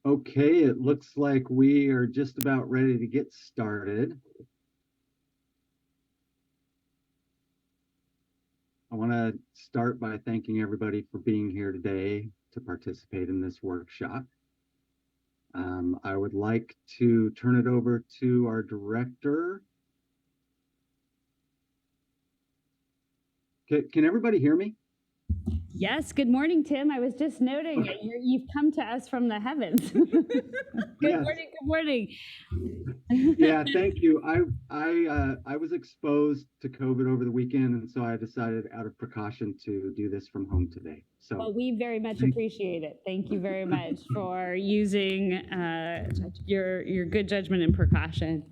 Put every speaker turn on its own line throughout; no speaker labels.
Okay, it looks like we are just about ready to get started. I want to start by thanking everybody for being here today to participate in this workshop. I would like to turn it over to our director. Can everybody hear me?
Yes, good morning, Tim. I was just noting that you've come to us from the heavens. Good morning, good morning.
Yeah, thank you. I was exposed to COVID over the weekend, and so I decided out of precaution to do this from home today. So
Well, we very much appreciate it. Thank you very much for using your good judgment and precaution.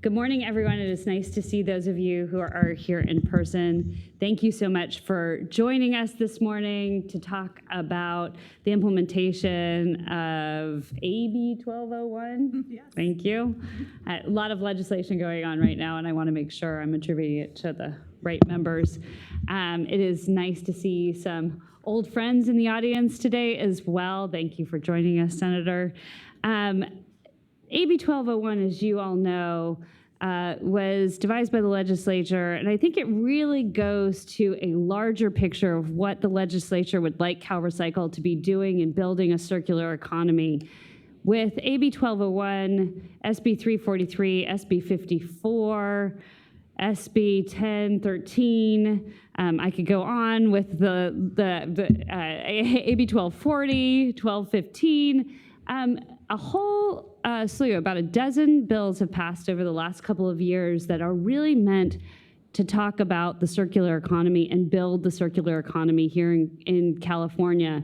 Good morning, everyone. It is nice to see those of you who are here in person. Thank you so much for joining us this morning to talk about the implementation of AB 1201. Yes. Thank you. A lot of legislation going on right now, and I want to make sure I'm attributing it to the right members. It is nice to see some old friends in the audience today as well. Thank you for joining us, Senator. AB 1201, as you all know, was devised by the legislature, and I think it really goes to a larger picture of what the legislature would like CalRecycle to be doing in building a circular economy. With AB 1201, SB 343, SB 54, SB 1013, I could go on with the AB 1240, 1215, a whole slew, about a dozen bills have passed over the last couple of years that are really meant to talk about the circular economy and build the circular economy here in California.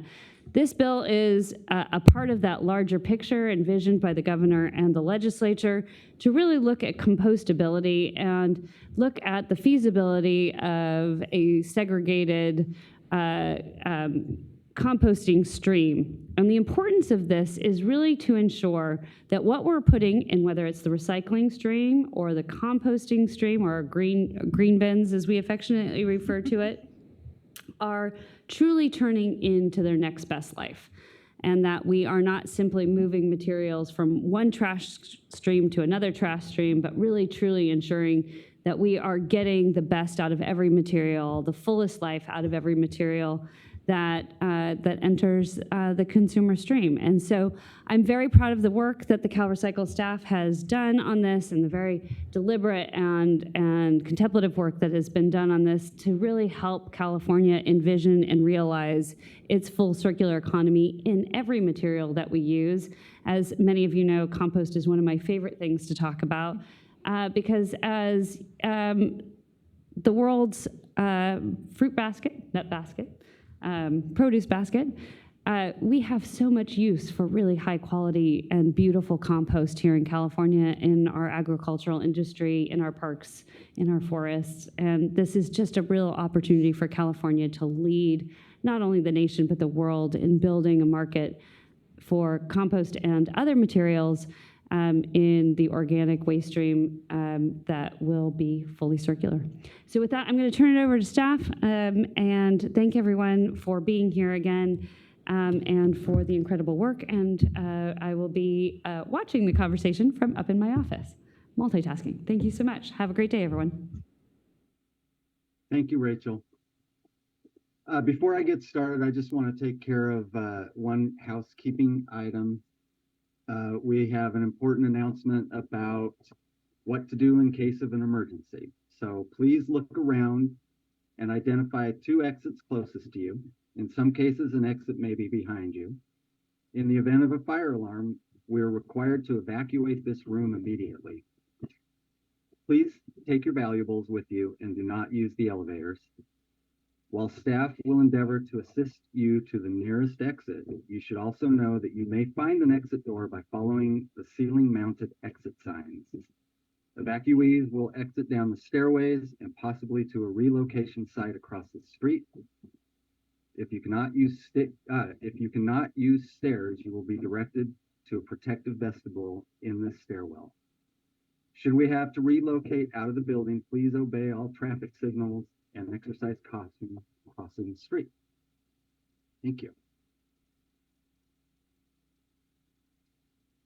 This bill is a part of that larger picture envisioned by the governor and the legislature to really look at compostability and look at the feasibility of a segregated composting stream. And the importance of this is really to ensure that what we're putting in, whether it's the recycling stream or the composting stream or green bins, as we affectionately refer to it, are truly turning into their next best life. And that we are not simply moving materials from one trash stream to another trash stream, but really truly ensuring that we are getting the best out of every material, the fullest life out of every material that enters the consumer stream. And so I'm very proud of the work that the CalRecycle staff has done on this and the very deliberate and contemplative work that has been done on this to really help California envision and realize its full circular economy in every material that we use. As many of you know, compost is one of my favorite things to talk about because as the world's fruit basket, nut basket, produce basket, we have so much use for really high quality and beautiful compost here in California, in our agricultural industry, in our parks, in our forests. And this is just a real opportunity for California to lead not only the nation, but the world in building a market for compost and other materials in the organic waste stream that will be fully circular. So with that, I'm going to turn it over to staff and thank everyone for being here again and for the incredible work. And I will be watching the conversation from up in my office. Multitasking. Thank you so much. Have a great day, everyone.
Thank you, Rachel. Before I get started, I just want to take care of one housekeeping item. We have an important announcement about what to do in case of an emergency. So please look around and identify 2 exits closest to you. In some cases, an exit may be behind you. In the event of a fire alarm, we're required to evacuate this room immediately. Please take your valuables with you and do not use the elevators. While staff will endeavor to assist you to the nearest exit, you should also know that you may find an exit door by following the ceiling-mounted exit signs. Evacuees will exit down the stairways and possibly to a relocation site across the street. If you cannot use stairs, you will be directed to a protective vestibule in this stairwell. Should we have to relocate out of the building, please obey all traffic signals and exercise caution crossing the street. Thank you.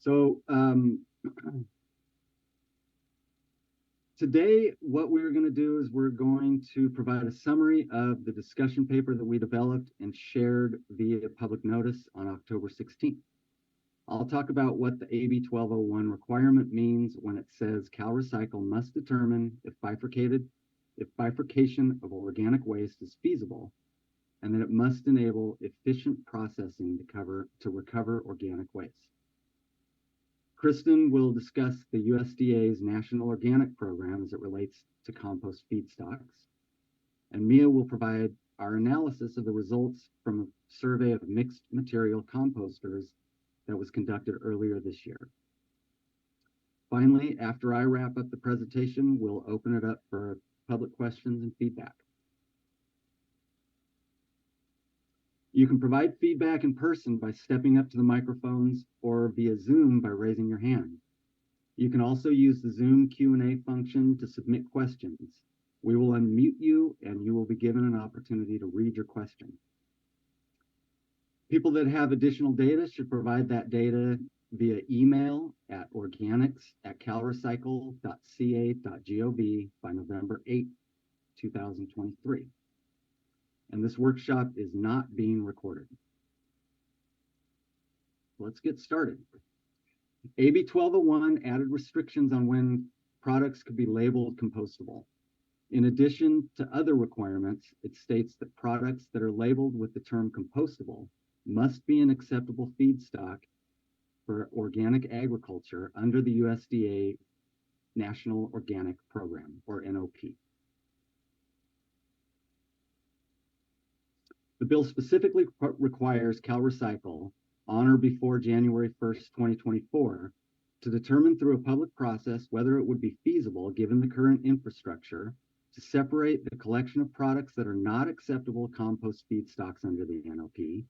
So today, what we're going to do is we're going to provide a summary of the discussion paper that we developed and shared via public notice on October 16th. I'll talk about what the AB 1201 requirement means when it says CalRecycle must determine if bifurcation of organic waste is feasible, and that it must enable efficient processing to recover organic waste. Kristen will discuss the USDA's National Organic Program as it relates to compost feedstocks, and Mia will provide our analysis of the results from a survey of mixed material composters that was conducted earlier this year. Finally, after I wrap up the presentation, we'll open it up for public questions and feedback. You can provide feedback in person by stepping up to the microphones or via Zoom by raising your hand. You can also use the Zoom Q&A function to submit questions. We will unmute you and you will be given an opportunity to read your question. People that have additional data should provide that data via email at organics@calrecycle.ca.gov by November 8, 2023. And this workshop is not being recorded. Let's get started. AB 1201 added restrictions on when products could be labeled compostable. In addition to other requirements, it states that products that are labeled with the term compostable must be an acceptable feedstock for organic agriculture under the USDA National Organic Program, or NOP. The bill specifically requires CalRecycle on or before January 1st, 2024, to determine through a public process whether it would be feasible, given the current infrastructure, to separate the collection of products that are not acceptable compost feedstocks under the NOP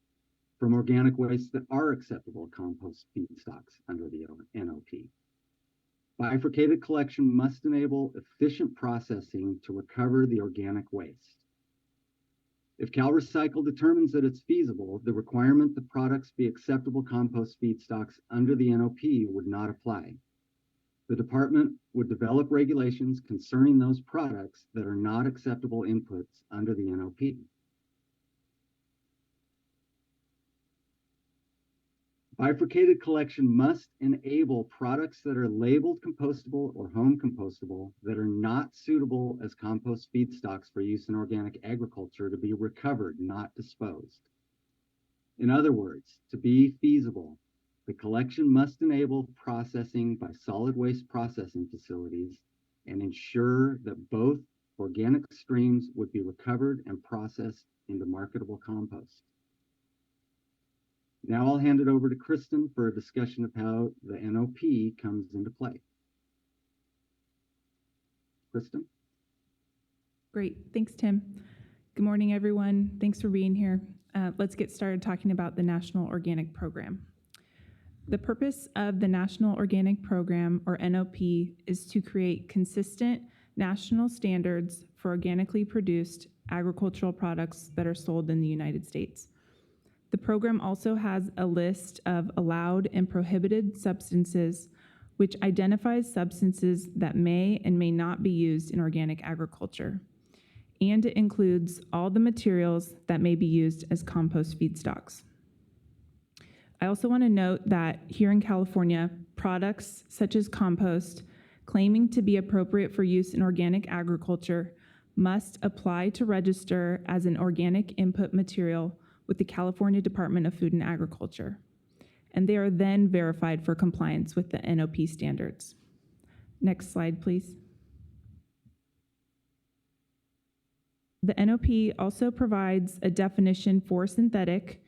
from organic waste that are acceptable compost feedstocks under the NOP. Bifurcated collection must enable efficient processing to recover the organic waste. If CalRecycle determines that it's feasible, the requirement that products be acceptable compost feedstocks under the NOP would not apply. The department would develop regulations concerning those products that are not acceptable inputs under the NOP. Bifurcated collection must enable products that are labeled compostable or home compostable that are not suitable as compost feedstocks for use in organic agriculture to be recovered, not disposed. In other words, to be feasible, the collection must enable processing by solid waste processing facilities and ensure that both organic streams would be recovered and processed into marketable compost. Now I'll hand it over to Kristen for a discussion of how the NOP comes into play. Kristen?
Great, thanks, Tim. Good morning, everyone. Thanks for being here. Let's get started talking about the National Organic Program. The purpose of the National Organic Program, or NOP, is to create consistent national standards for organically produced agricultural products that are sold in the United States. The program also has a list of allowed and prohibited substances, which identifies substances that may and may not be used in organic agriculture. And it includes all the materials that may be used as compost feedstocks. I also want to note that here in California, products such as compost claiming to be appropriate for use in organic agriculture must apply to register as an organic input material with the California Department of Food and Agriculture, and they are then verified for compliance with the NOP standards. Next slide, please. The NOP also provides a definition for synthetic,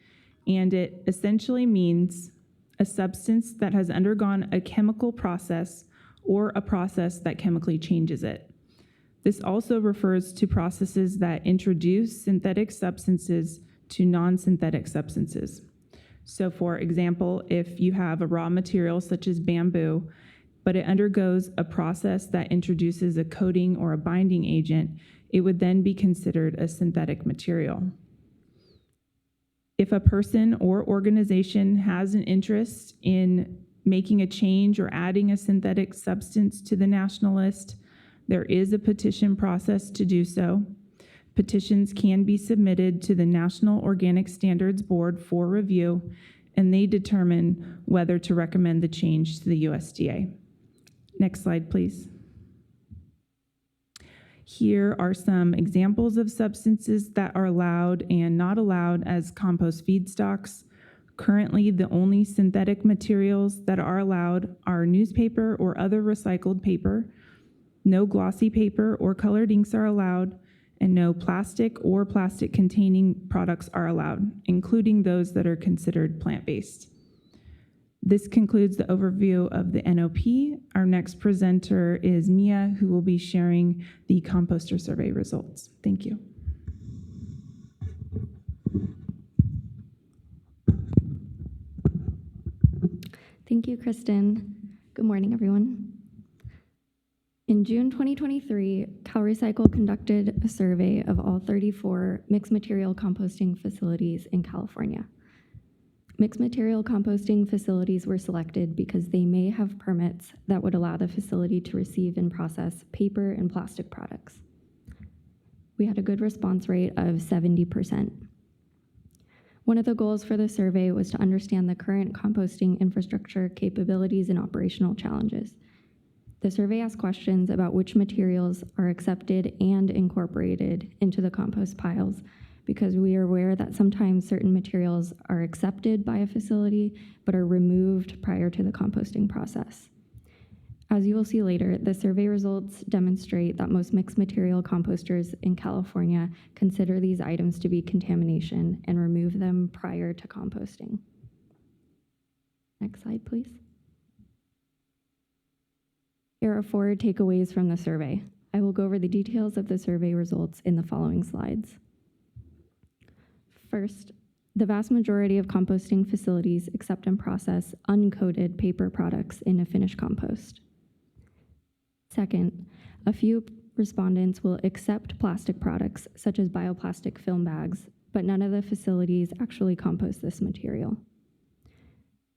and it essentially means a substance that has undergone a chemical process or a process that chemically changes it. This also refers to processes that introduce synthetic substances to non-synthetic substances. So for example, if you have a raw material such as bamboo, but it undergoes a process that introduces a coating or a binding agent, it would then be considered a synthetic material. If a person or organization has an interest in making a change or adding a synthetic substance to the national list, there is a petition process to do so. Petitions can be submitted to the National Organic Standards Board for review, and they determine whether to recommend the change to the USDA. Next slide, please. Here are some examples of substances that are allowed and not allowed as compost feedstocks. Currently, the only synthetic materials that are allowed are newspaper or other recycled paper. No glossy paper or colored inks are allowed, and no plastic or plastic-containing products are allowed, including those that are considered plant-based. This concludes the overview of the NOP. Our next presenter is Mia, who will be sharing the Composter survey results. Thank you.
Thank you, Kristen. Good morning, everyone. In June 2023, CalRecycle conducted a survey of all 34 mixed material composting facilities in California. Mixed material composting facilities were selected because they may have permits that would allow the facility to receive and process paper and plastic products. We had a good response rate of 70%. One of the goals for the survey was to understand the current composting infrastructure capabilities and operational challenges. The survey asked questions about which materials are accepted and incorporated into the compost piles, because we are aware that sometimes certain materials are accepted by a facility but are removed prior to the composting process. As you will see later, the survey results demonstrate that most mixed material composters in California consider these items to be contamination and remove them prior to composting. Next slide, please. Here are 4 takeaways from the survey. I will go over the details of the survey results in the following slides. First, the vast majority of composting facilities accept and process uncoated paper products in a finished compost. Second, a few respondents will accept plastic products, such as bioplastic film bags, but none of the facilities actually compost this material.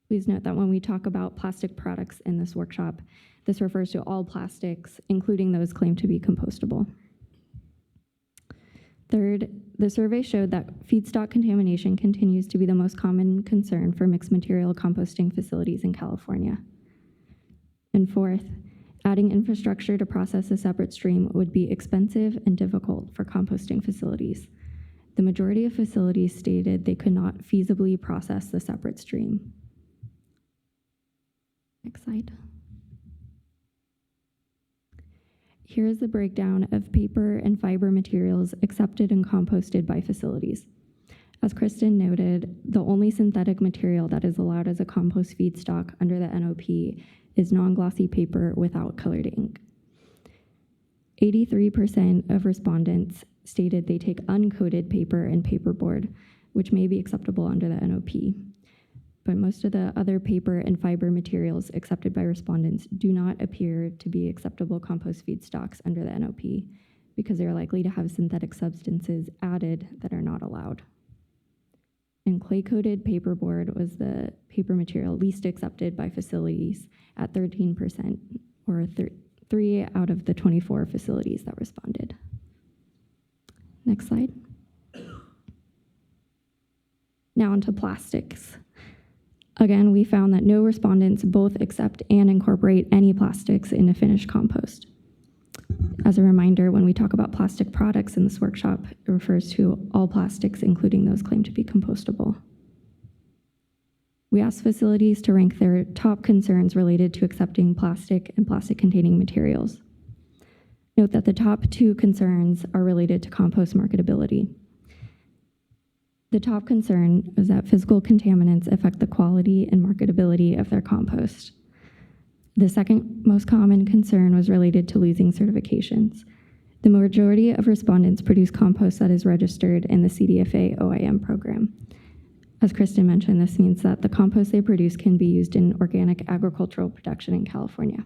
Please note that when we talk about plastic products in this workshop, this refers to all plastics, including those claimed to be compostable. Third, the survey showed that feedstock contamination continues to be the most common concern for mixed material composting facilities in California. And fourth, adding infrastructure to process a separate stream would be expensive and difficult for composting facilities. The majority of facilities stated they could not feasibly process the separate stream. Next slide. Here is the breakdown of paper and fiber materials accepted and composted by facilities. As Kristen noted, the only synthetic material that is allowed as a compost feedstock under the NOP is non-glossy paper without colored ink. 83% of respondents stated they take uncoated paper and paperboard, which may be acceptable under the NOP. But most of the other paper and fiber materials accepted by respondents do not appear to be acceptable compost feedstocks under the NOP because they are likely to have synthetic substances added that are not allowed. And clay-coated paperboard was the paper material least accepted by facilities at 13%, or 3 out of the 24 facilities that responded. Next slide. Now onto plastics. Again, we found that no respondents both accept and incorporate any plastics in a finished compost. As a reminder, when we talk about plastic products in this workshop, it refers to all plastics, including those claimed to be compostable. We asked facilities to rank their top concerns related to accepting plastic and plastic-containing materials. Note that the top 2 concerns are related to compost marketability. The top concern is that physical contaminants affect the quality and marketability of their compost. The second most common concern was related to losing certifications. The majority of respondents produce compost that is registered in the CDFA OIM program. As Kristen mentioned, this means that the compost they produce can be used in organic agricultural production in California.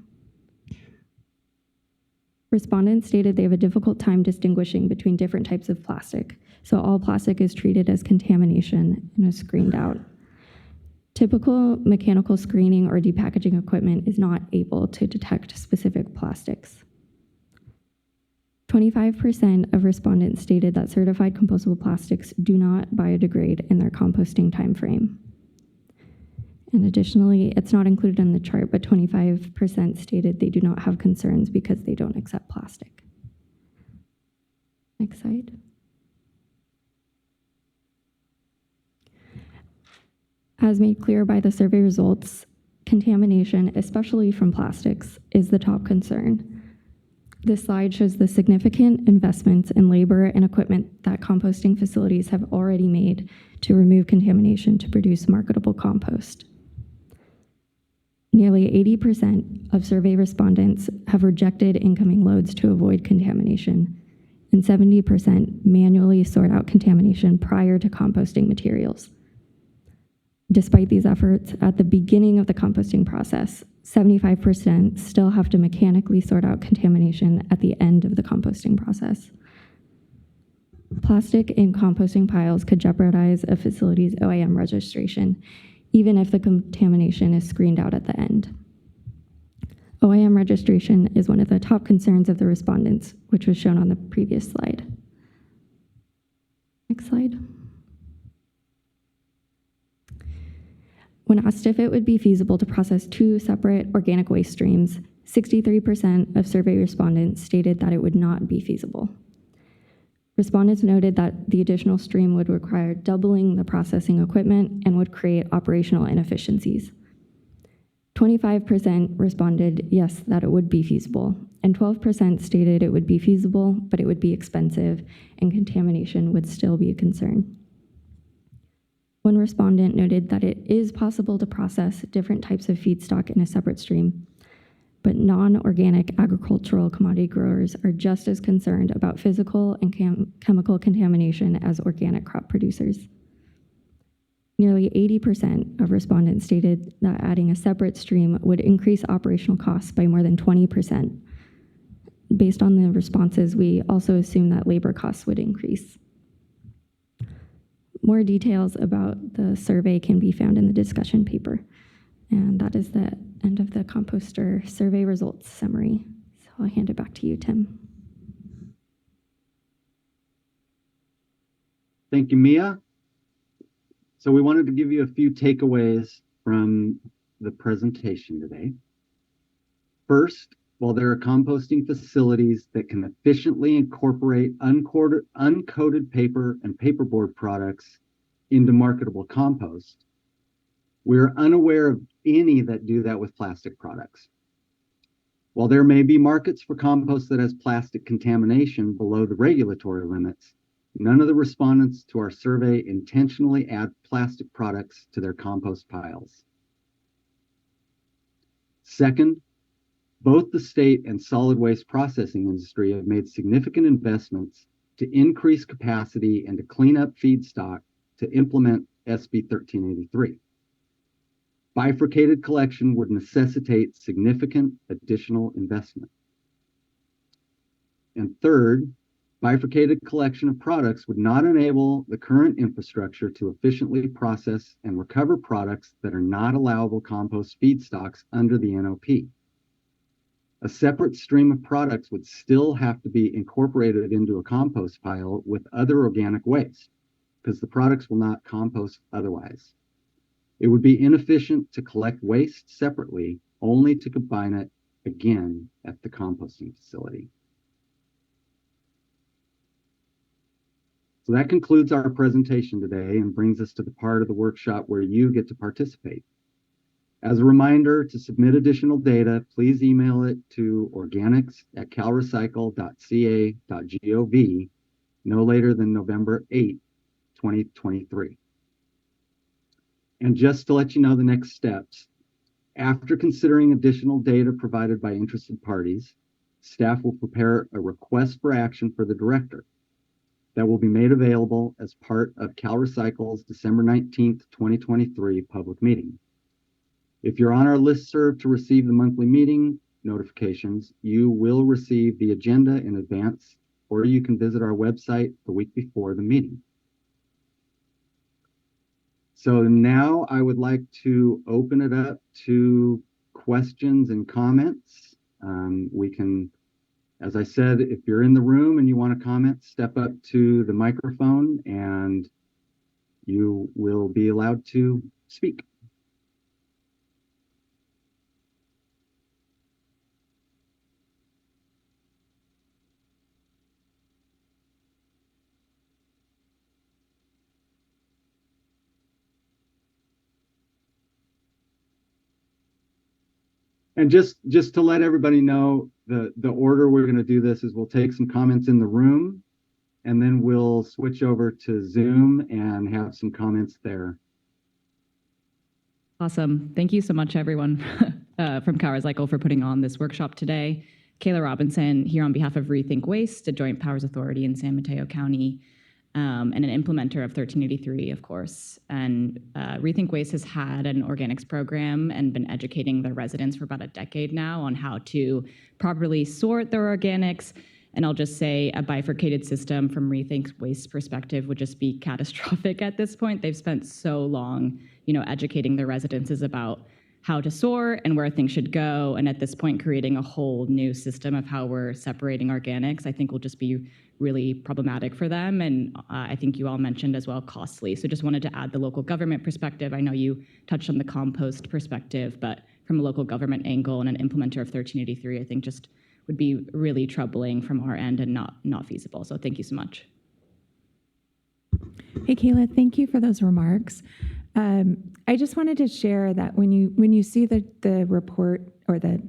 Respondents stated they have a difficult time distinguishing between different types of plastic, so all plastic is treated as contamination and is screened out. Typical mechanical screening or depackaging equipment is not able to detect specific plastics. 25% of respondents stated that certified compostable plastics do not biodegrade in their composting timeframe. And additionally, it's not included in the chart, but 25% stated they do not have concerns because they don't accept plastic. Next slide. As made clear by the survey results, contamination, especially from plastics, is the top concern. This slide shows the significant investments in labor and equipment that composting facilities have already made to remove contamination to produce marketable compost. Nearly 80% of survey respondents have rejected incoming loads to avoid contamination, and 70% manually sort out contamination prior to composting materials. Despite these efforts, at the beginning of the composting process, 75% still have to mechanically sort out contamination at the end of the composting process. Plastic in composting piles could jeopardize a facility's OIM registration, even if the contamination is screened out at the end. OIM registration is one of the top concerns of the respondents, which was shown on the previous slide. Next slide. When asked if it would be feasible to process 2 separate organic waste streams, 63% of survey respondents stated that it would not be feasible. Respondents noted that the additional stream would require doubling the processing equipment and would create operational inefficiencies. 25% responded yes, that it would be feasible, and 12% stated it would be feasible, but it would be expensive and contamination would still be a concern. One respondent noted that it is possible to process different types of feedstock in a separate stream, but non-organic agricultural commodity growers are just as concerned about physical and chemical contamination as organic crop producers. Nearly 80% of respondents stated that adding a separate stream would increase operational costs by more than 20%. Based on the responses, we also assume that labor costs would increase. More details about the survey can be found in the discussion paper. And that is the end of the Composter survey results summary. So I'll hand it back to you, Tim.
Thank you, Mia. So we wanted to give you a few takeaways from the presentation today. First, while there are composting facilities that can efficiently incorporate uncoated paper and paperboard products into marketable compost, we are unaware of any that do that with plastic products. While there may be markets for compost that has plastic contamination below the regulatory limits, none of the respondents to our survey intentionally add plastic products to their compost piles. Second, both the state and solid waste processing industry have made significant investments to increase capacity and to clean up feedstock to implement SB 1383. Bifurcated collection would necessitate significant additional investment. And third, bifurcated collection of products would not enable the current infrastructure to efficiently process and recover products that are not allowable compost feedstocks under the NOP. A separate stream of products would still have to be incorporated into a compost pile with other organic waste, because the products will not compost otherwise. It would be inefficient to collect waste separately, only to combine it again at the composting facility. So that concludes our presentation today and brings us to the part of the workshop where you get to participate. As a reminder, to submit additional data, please email it to organics@calrecycle.ca.gov no later than November 8, 2023. And just to let you know the next steps, after considering additional data provided by interested parties, staff will prepare a request for action for the director that will be made available as part of CalRecycle's December 19th, 2023 public meeting. If you're on our listserv to receive the monthly meeting notifications, you will receive the agenda in advance, or you can visit our website the week before the meeting. So now I would like to open it up to questions and comments. We can, as I said, if you're in the room and you want to comment, step up to the microphone and you will be allowed to speak. And just to let everybody know, the order we're going to do this is we'll take some comments in the room, and then we'll switch over to Zoom and have some comments there.
Awesome. Thank you so much, everyone from CalRecycle for putting on this workshop today. Kayla Robinson here on behalf of Rethink Waste, a Joint Powers Authority in San Mateo County, and an implementer of 1383, of course. And Rethink Waste has had an organics program and been educating their residents for about a decade now on how to properly sort their organics. And I'll just say a bifurcated system from Rethink Waste's perspective would just be catastrophic at this point. They've spent so long, educating their residents about how to sort and where things should go. And at this point, creating a whole new system of how we're separating organics, I think will just be really problematic for them. And I think you all mentioned as well, costly. So just wanted to add the local government perspective. I know you touched on the compost perspective, but from a local government angle and an implementer of 1383, I think just would be really troubling from our end and not feasible. So thank you so much.
Hey, Kayla, thank you for those remarks. I just wanted to share that when you see the report or the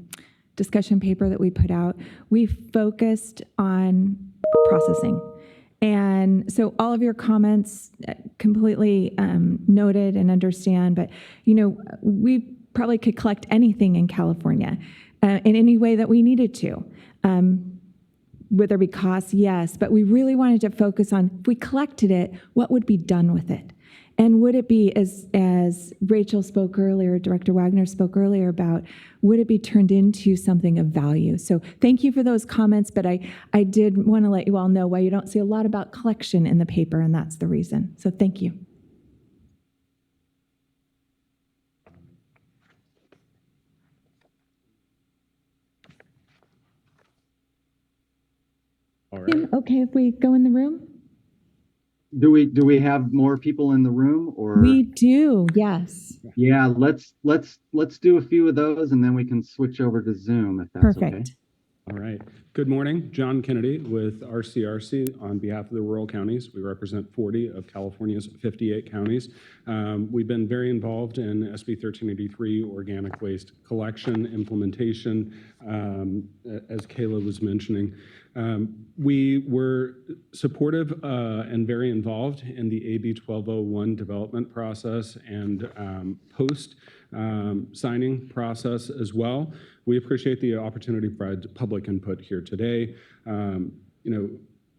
discussion paper that we put out, we focused on processing. And so all of your comments completely noted and understand, but we probably could collect anything in California in any way that we needed to. Would there be costs? Yes, but we really wanted to focus on, if we collected it, what would be done with it? And would it be, as Rachel spoke earlier, Director Wagner spoke earlier about, would it be turned into something of value? So thank you for those comments, but I did want to let you all know why you don't see a lot about collection in the paper, and that's the reason. So thank you.
All right.
Tim, okay, if we go in the room?
Do we have more people in the room, or?
We do, yes.
Yeah, let's do a few of those, and then we can switch over to Zoom if that's
Perfect.
okay.
All right. Good morning. John Kennedy with RCRC on behalf of the rural counties. We represent 40 of California's 58 counties. We've been very involved in SB 1383 organic waste collection, implementation, as Kayla was mentioning. We were supportive and very involved in the AB 1201 development process and post signing process as well. We appreciate the opportunity to provide public input here today.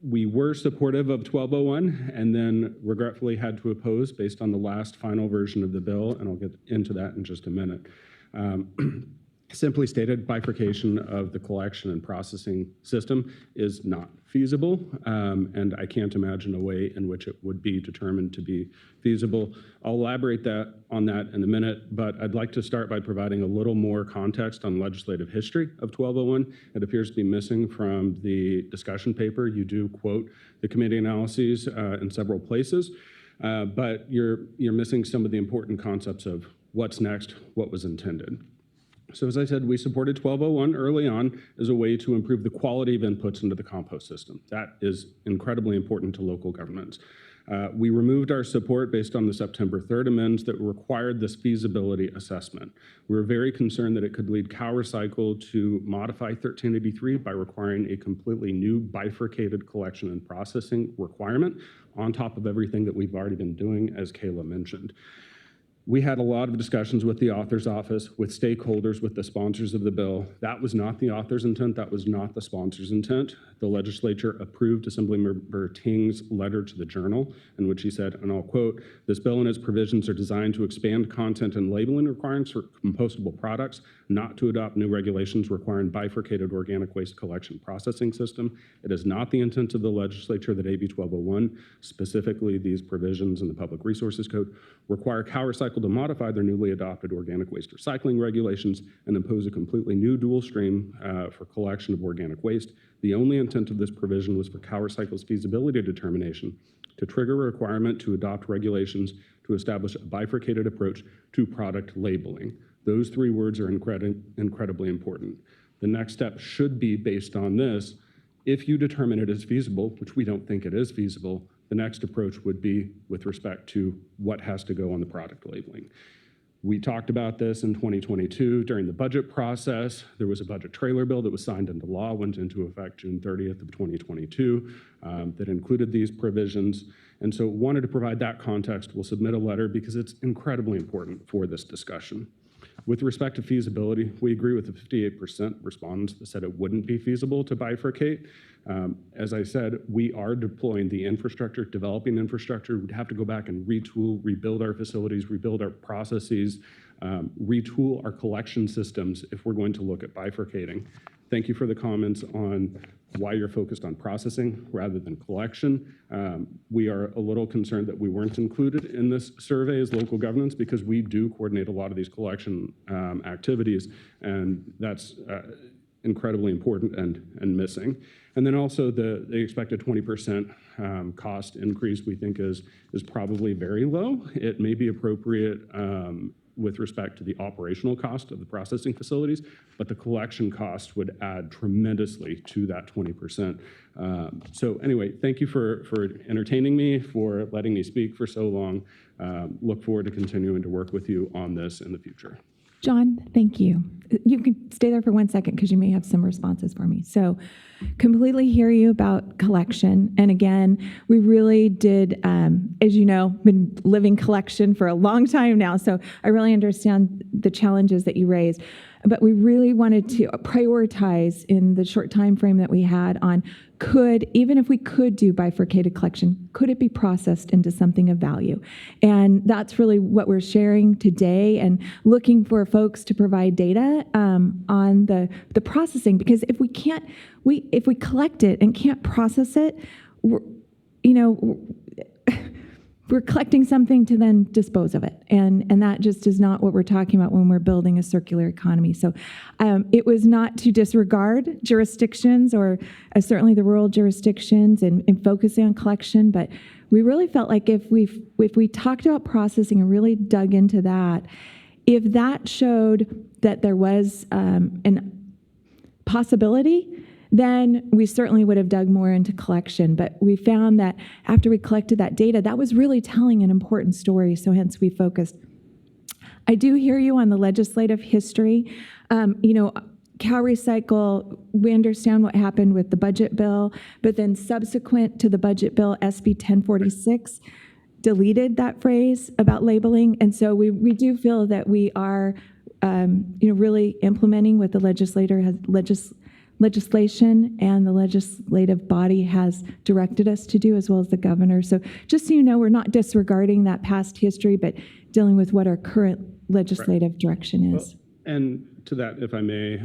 We were supportive of 1201 and then regretfully had to oppose based on the last final version of the bill, and I'll get into that in just a minute. Simply stated, bifurcation of the collection and processing system is not feasible, and I can't imagine a way in which it would be determined to be feasible. I'll elaborate on that in a minute, but I'd like to start by providing a little more context on legislative history of 1201. It appears to be missing from the discussion paper. You do quote the committee analyses in several places, but you're missing some of the important concepts of what's next, what was intended. So as I said, we supported 1201 early on as a way to improve the quality of inputs into the compost system. That is incredibly important to local governments. We removed our support based on the September 3rd amendments that required this feasibility assessment. We were very concerned that it could lead CalRecycle to modify 1383 by requiring a completely new bifurcated collection and processing requirement on top of everything that we've already been doing, as Kayla mentioned. We had a lot of discussions with the author's office, with stakeholders, with the sponsors of the bill. That was not the author's intent. That was not the sponsor's intent. The legislature approved Assemblymember Ting's letter to the Journal, in which he said, and I'll quote, "This bill and its provisions are designed to expand content and labeling requirements for compostable products, not to adopt new regulations requiring bifurcated organic waste collection processing system. It is not the intent of the legislature that AB 1201, specifically these provisions in the Public Resources Code, require CalRecycle to modify their newly adopted organic waste recycling regulations and impose a completely new dual stream for collection of organic waste. The only intent of this provision was for CalRecycle's feasibility determination to trigger a requirement to adopt regulations to establish a bifurcated approach to product labeling." Those three words are incredibly important. The next step should be based on this. If you determine it is feasible, which we don't think it is feasible, the next approach would be with respect to what has to go on the product labeling. We talked about this in 2022 during the budget process. There was a budget trailer bill that was signed into law, went into effect June 30th of 2022, that included these provisions. And so wanted to provide that context. We'll submit a letter because it's incredibly important for this discussion. With respect to feasibility, we agree with the 58% respondents that said it wouldn't be feasible to bifurcate. As I said, we are deploying the infrastructure, developing infrastructure. We'd have to go back and retool, rebuild our facilities, rebuild our processes, retool our collection systems if we're going to look at bifurcating. Thank you for the comments on why you're focused on processing rather than collection. We are a little concerned that we weren't included in this survey as local governments because we do coordinate a lot of these collection activities, and that's incredibly important and missing. And then also the expected 20% cost increase we think is probably very low. It may be appropriate with respect to the operational cost of the processing facilities, but the collection cost would add tremendously to that 20%. So anyway, thank you for entertaining me, for letting me speak for so long. Look forward to continuing to work with you on this in the future.
John, thank you. You can stay there for 1 second because you may have some responses for me. So completely hear you about collection. And again, we really did, as you know, been living collection for a long time now. So I really understand the challenges that you raised. But we really wanted to prioritize in the short time frame that we had on even if we could do bifurcated collection, could it be processed into something of value? And that's really what we're sharing today and looking for folks to provide data on the processing, because if we collect it and can't process it, we're collecting something to then dispose of it. And that just is not what we're talking about when we're building a circular economy. So it was not to disregard jurisdictions or certainly the rural jurisdictions and focusing on collection, but we really felt like if we talked about processing and really dug into that, if that showed that there was an possibility, then we certainly would have dug more into collection. But we found that after we collected that data, that was really telling an important story, so hence we focused. I do hear you on the legislative history. CalRecycle, we understand what happened with the budget bill, but then subsequent to the budget bill, SB 1046 deleted that phrase about labeling. And so we do feel that we are really implementing what the legislation and the legislative body has directed us to do, as well as the governor. So just so you know, we're not disregarding that past history, but dealing with what our current legislative direction is.
Well, and to that, if I may,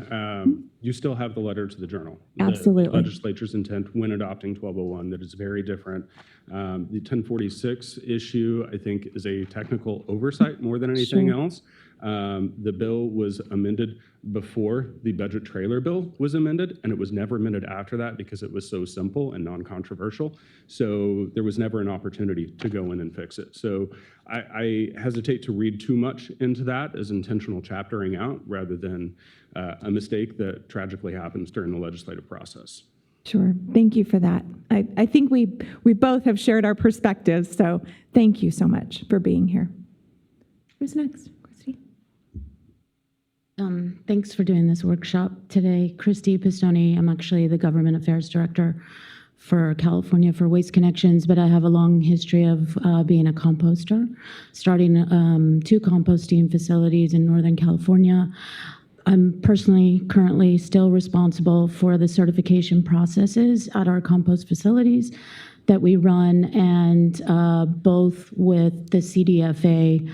you still have the letter to the Journal.
Absolutely.
The legislature's intent when adopting 1201, that is very different. The 1046 issue, I think, is a technical oversight more than anything else. The bill was amended before the budget trailer bill was amended, and it was never amended after that because it was so simple and non-controversial. So there was never an opportunity to go in and fix it. So I hesitate to read too much into that as intentional chaptering out rather than a mistake that tragically happens during the legislative process.
Sure. Thank you for that. I think we both have shared our perspectives, so thank you so much for being here. Who's next?
Thanks for doing this workshop today. Christy Pistone, I'm actually the Government Affairs Director for California for Waste Connections, but I have a long history of being a composter, starting 2 composting facilities in Northern California. I'm personally currently still responsible for the certification processes at our compost facilities that we run, and both with the CDFA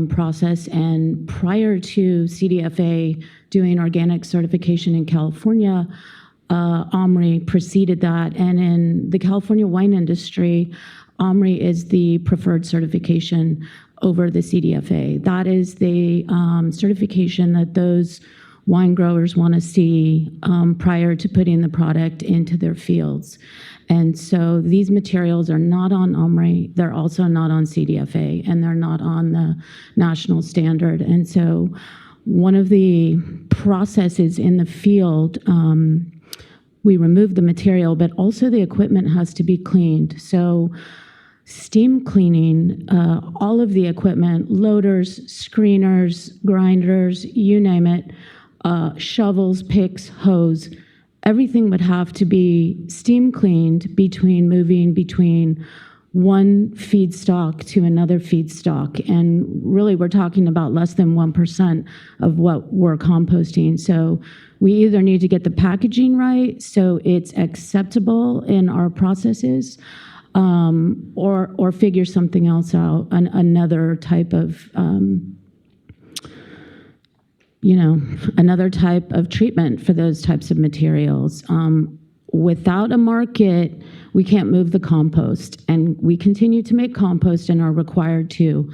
process, and prior to CDFA doing organic certification in California, OMRI preceded that. And in the California wine industry, OMRI is the preferred certification over the CDFA. That is the certification that those wine growers want to see prior to putting the product into their fields. And so these materials are not on OMRI, they're also not on CDFA, and they're not on the national standard. And so one of the processes in the field, we remove the material, but also the equipment has to be cleaned. So steam cleaning, all of the equipment, loaders, screeners, grinders, you name it, shovels, picks, hose, everything would have to be steam cleaned moving between one feedstock to another feedstock. And really, we're talking about less than 1% of what we're composting. So we either need to get the packaging right so it's acceptable in our processes, or figure something else out, another type of another type of treatment for those types of materials. Without a market, we can't move the compost, and we continue to make compost and are required to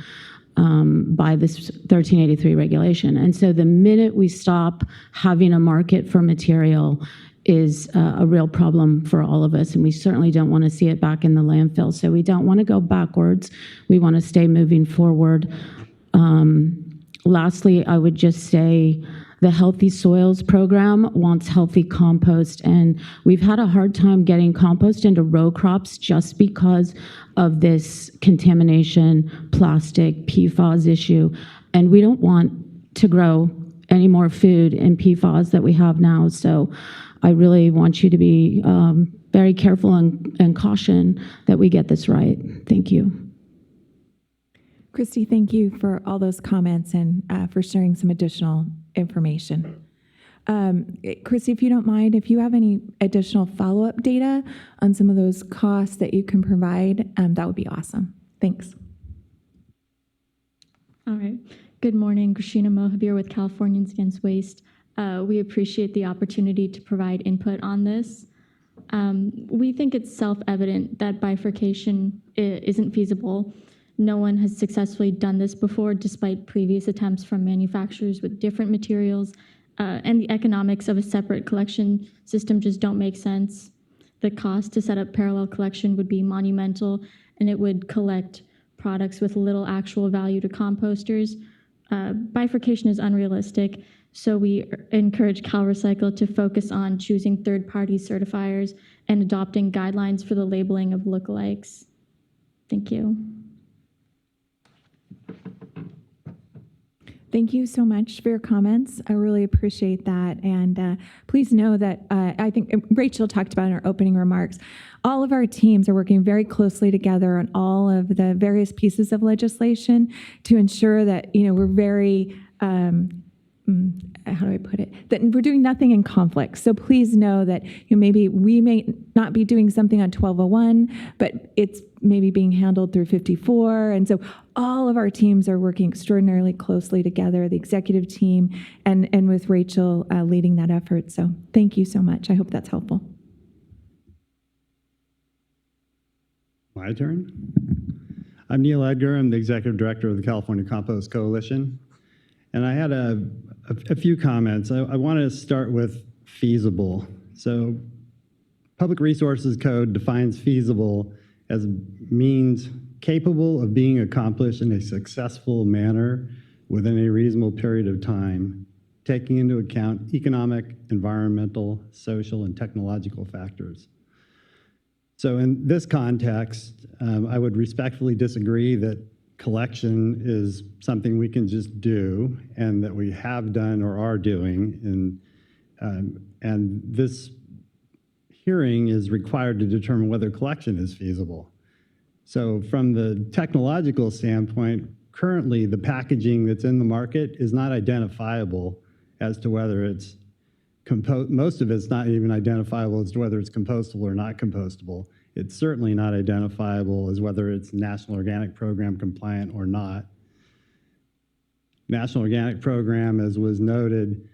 by this 1383 regulation. And so the minute we stop having a market for material is a real problem for all of us, and we certainly don't want to see it back in the landfill. So we don't want to go backwards. We want to stay moving forward. Lastly, I would just say the Healthy Soils program wants healthy compost, and we've had a hard time getting compost into row crops just because of this contamination, plastic, PFAS issue. And we don't want to grow any more food in PFAS that we have now. So I really want you to be very careful and caution that we get this right. Thank you.
Christy, thank you for all those comments and for sharing some additional information. Christy, if you don't mind, if you have any additional follow-up data on some of those costs that you can provide, that would be awesome. Thanks.
All right. Good morning. Christina Mohabir with Californians Against Waste. We appreciate the opportunity to provide input on this. We think it's self-evident that bifurcation isn't feasible. No one has successfully done this before, despite previous attempts from manufacturers with different materials, and the economics of a separate collection system just don't make sense. The cost to set up parallel collection would be monumental, and it would collect products with little actual value to composters. Bifurcation is unrealistic, so we encourage CalRecycle to focus on choosing third-party certifiers and adopting guidelines for the labeling of lookalikes. Thank you.
Thank you so much for your comments. I really appreciate that. And please know that I think Rachel talked about in her opening remarks, all of our teams are working very closely together on all of the various pieces of legislation to ensure that, we're very, how do I put it? That we're doing nothing in conflict. So please know that maybe we may not be doing something on 1201, but it's maybe being handled through 54. And so all of our teams are working extraordinarily closely together, the executive team, and with Rachel leading that effort. So thank you so much. I hope that's helpful.
My turn. I'm Neil Edgar. I'm the executive director of the California Compost Coalition. And I had a few comments. I want to start with feasible. So Public Resources Code defines feasible as means capable of being accomplished in a successful manner within a reasonable period of time, taking into account economic, environmental, social, and technological factors. So in this context, I would respectfully disagree that collection is something we can just do and that we have done or are doing. And this hearing is required to determine whether collection is feasible. So from the technological standpoint, currently the packaging that's in the market is not identifiable as to whether it's most of it's not even identifiable as to whether it's compostable or not compostable. It's certainly not identifiable as whether it's National Organic Program compliant or not. National Organic Program, as was noted,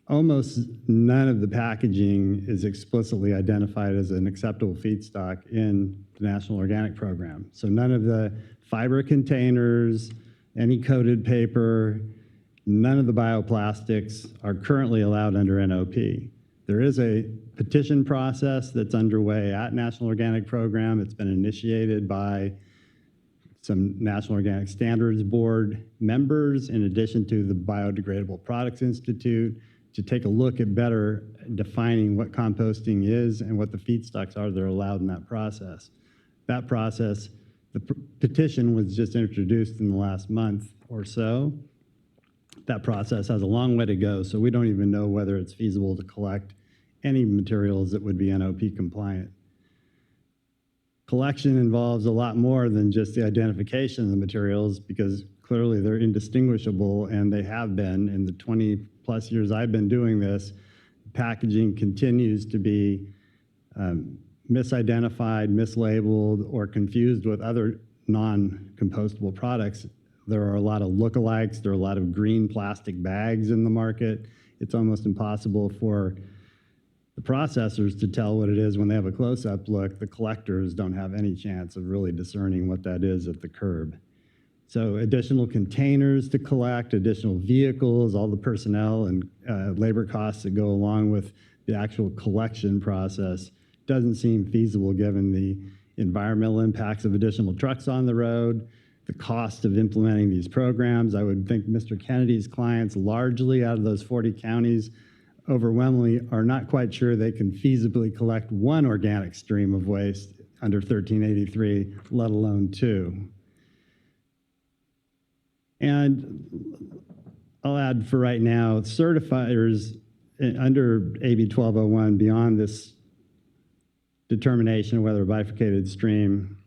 almost none of the packaging is explicitly identified as an acceptable feedstock in the National Organic Program. So none of the fiber containers, any coated paper, none of the bioplastics are currently allowed under NOP. There is a petition process that's underway at National Organic Program. It's been initiated by some National Organic Standards Board members, in addition to the Biodegradable Products Institute, to take a look at better defining what composting is and what the feedstocks are that are allowed in that process. That process, the petition was just introduced in the last month or so. That process has a long way to go, so we don't even know whether it's feasible to collect any materials that would be NOP compliant. Collection involves a lot more than just the identification of the materials, because clearly they're indistinguishable, and they have been in the 20+ years I've been doing this. Packaging continues to be misidentified, mislabeled, or confused with other non-compostable products. There are a lot of lookalikes. There are a lot of green plastic bags in the market. It's almost impossible for the processors to tell what it is when they have a close-up look. The collectors don't have any chance of really discerning what that is at the curb. So additional containers to collect, additional vehicles, all the personnel and labor costs that go along with the actual collection process doesn't seem feasible given the environmental impacts of additional trucks on the road, the cost of implementing these programs. I would think Mr. Kennedy's clients, largely out of those 40 counties, overwhelmingly are not quite sure they can feasibly collect one organic stream of waste under 1383, let alone two. And I'll add for right now, certifiers under AB 1201, beyond this determination of whether a bifurcated stream,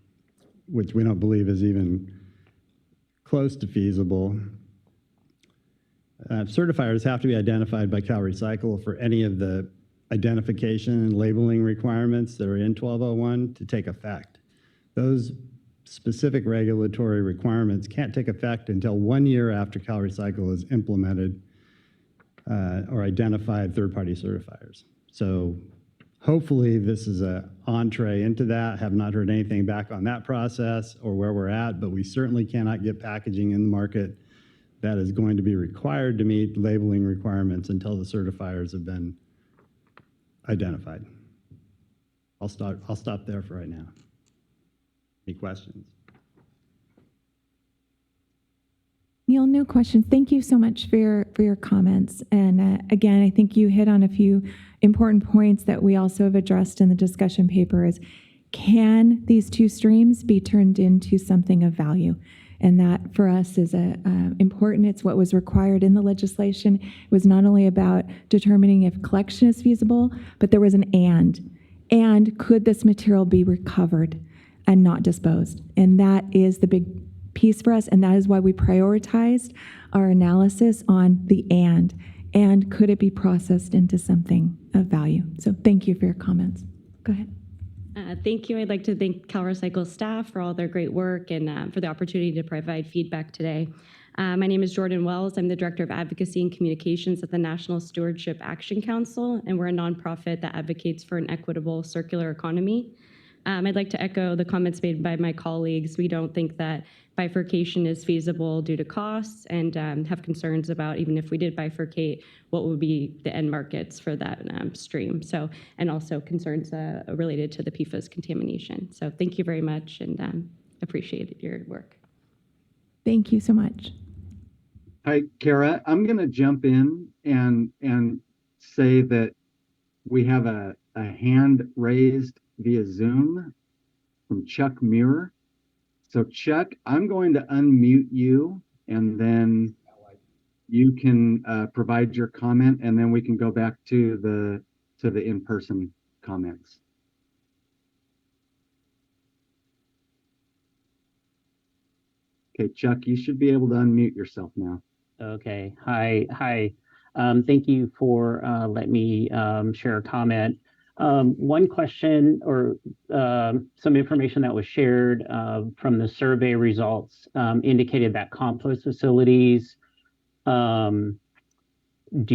which we don't believe is even close to feasible, certifiers have to be identified by CalRecycle for any of the identification and labeling requirements that are in 1201 to take effect. Those specific regulatory requirements can't take effect until 1 year after CalRecycle has implemented or identified third-party certifiers. So hopefully this is an entree into that. Have not heard anything back on that process or where we're at, but we certainly cannot get packaging in the market that is going to be required to meet labeling requirements until the certifiers have been identified. I'll stop there for right now. Any questions?
Neil, no questions. Thank you so much for your comments. And again, I think you hit on a few important points that we also have addressed in the discussion paper is, can these two streams be turned into something of value? And that for us is important. It's what was required in the legislation. It was not only about determining if collection is feasible, but there was an and could this material be recovered and not disposed? And that is the big piece for us, and that is why we prioritized our analysis on the and could it be processed into something of value? So thank you for your comments. Go ahead.
Thank you. I'd like to thank CalRecycle staff for all their great work and for the opportunity to provide feedback today. My name is Jordan Wells. I'm the Director of Advocacy and Communications at the National Stewardship Action Council, and we're a nonprofit that advocates for an equitable circular economy. I'd like to echo the comments made by my colleagues. We don't think that bifurcation is feasible due to costs, and have concerns about, even if we did bifurcate, what would be the end markets for that stream. So, and also concerns related to the PFAS contamination. So thank you very much, and appreciate your work.
Thank you so much.
Hi, Kara. I'm going to jump in and say that we have a hand raised via Zoom from Chuck Muir. So Chuck, I'm going to unmute you, and then you can provide your comment, and then we can go back to the in-person comments. Okay, Chuck, you should be able to unmute yourself now.
Okay. Hi. Thank you for letting me share a comment. One question or some information that was shared from the survey results indicated that compost facilities do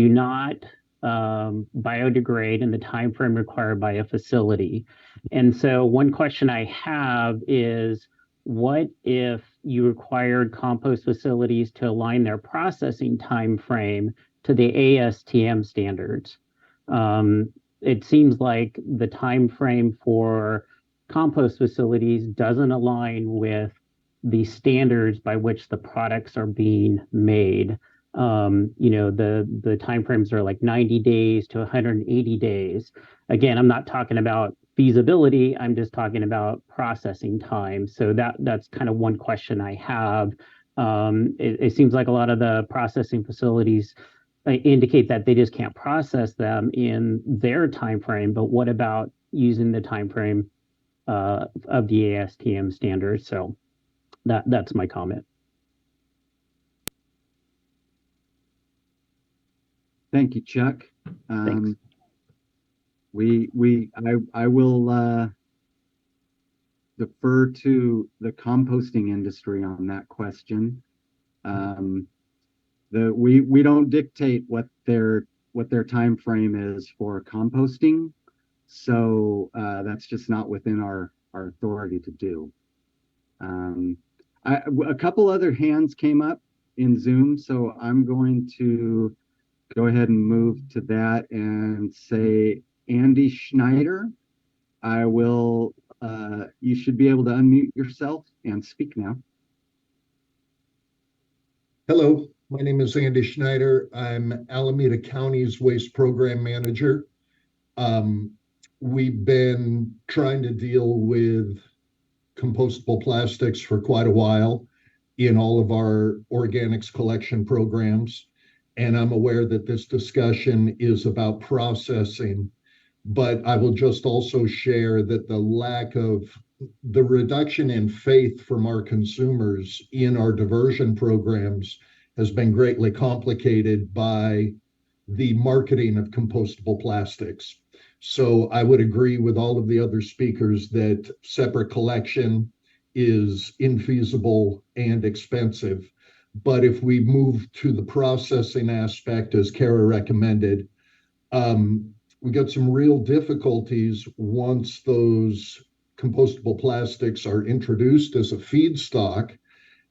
not biodegrade in the time frame required by a facility. And so one question I have is, what if you required compost facilities to align their processing time frame to the ASTM standards? It seems like the time frame for compost facilities doesn't align with the standards by which the products are being made. The timeframes are like 90 days to 180 days. Again, I'm not talking about feasibility, I'm just talking about processing time. So that's kind of one question I have. It seems like a lot of the processing facilities indicate that they just can't process them in their time frame, but what about using the time frame of the ASTM standards? So that's my comment.
Thank you, Chuck.
Thanks.
I will defer to the composting industry on that question. We don't dictate what their time frame is for composting, so that's just not within our authority to do. A couple other hands came up in Zoom, so I'm going to go ahead and move to that and say, Andy Schneider, you should be able to unmute yourself and speak now.
Hello, my name is Andy Schneider. I'm Alameda County's Waste Program Manager. We've been trying to deal with compostable plastics for quite a while in all of our organics collection programs. And I'm aware that this discussion is about processing, but I will just also share that the reduction in faith from our consumers in our diversion programs has been greatly complicated by the marketing of compostable plastics. So I would agree with all of the other speakers that separate collection is infeasible and expensive. But if we move to the processing aspect, as Kara recommended, we got some real difficulties once those compostable plastics are introduced as a feedstock.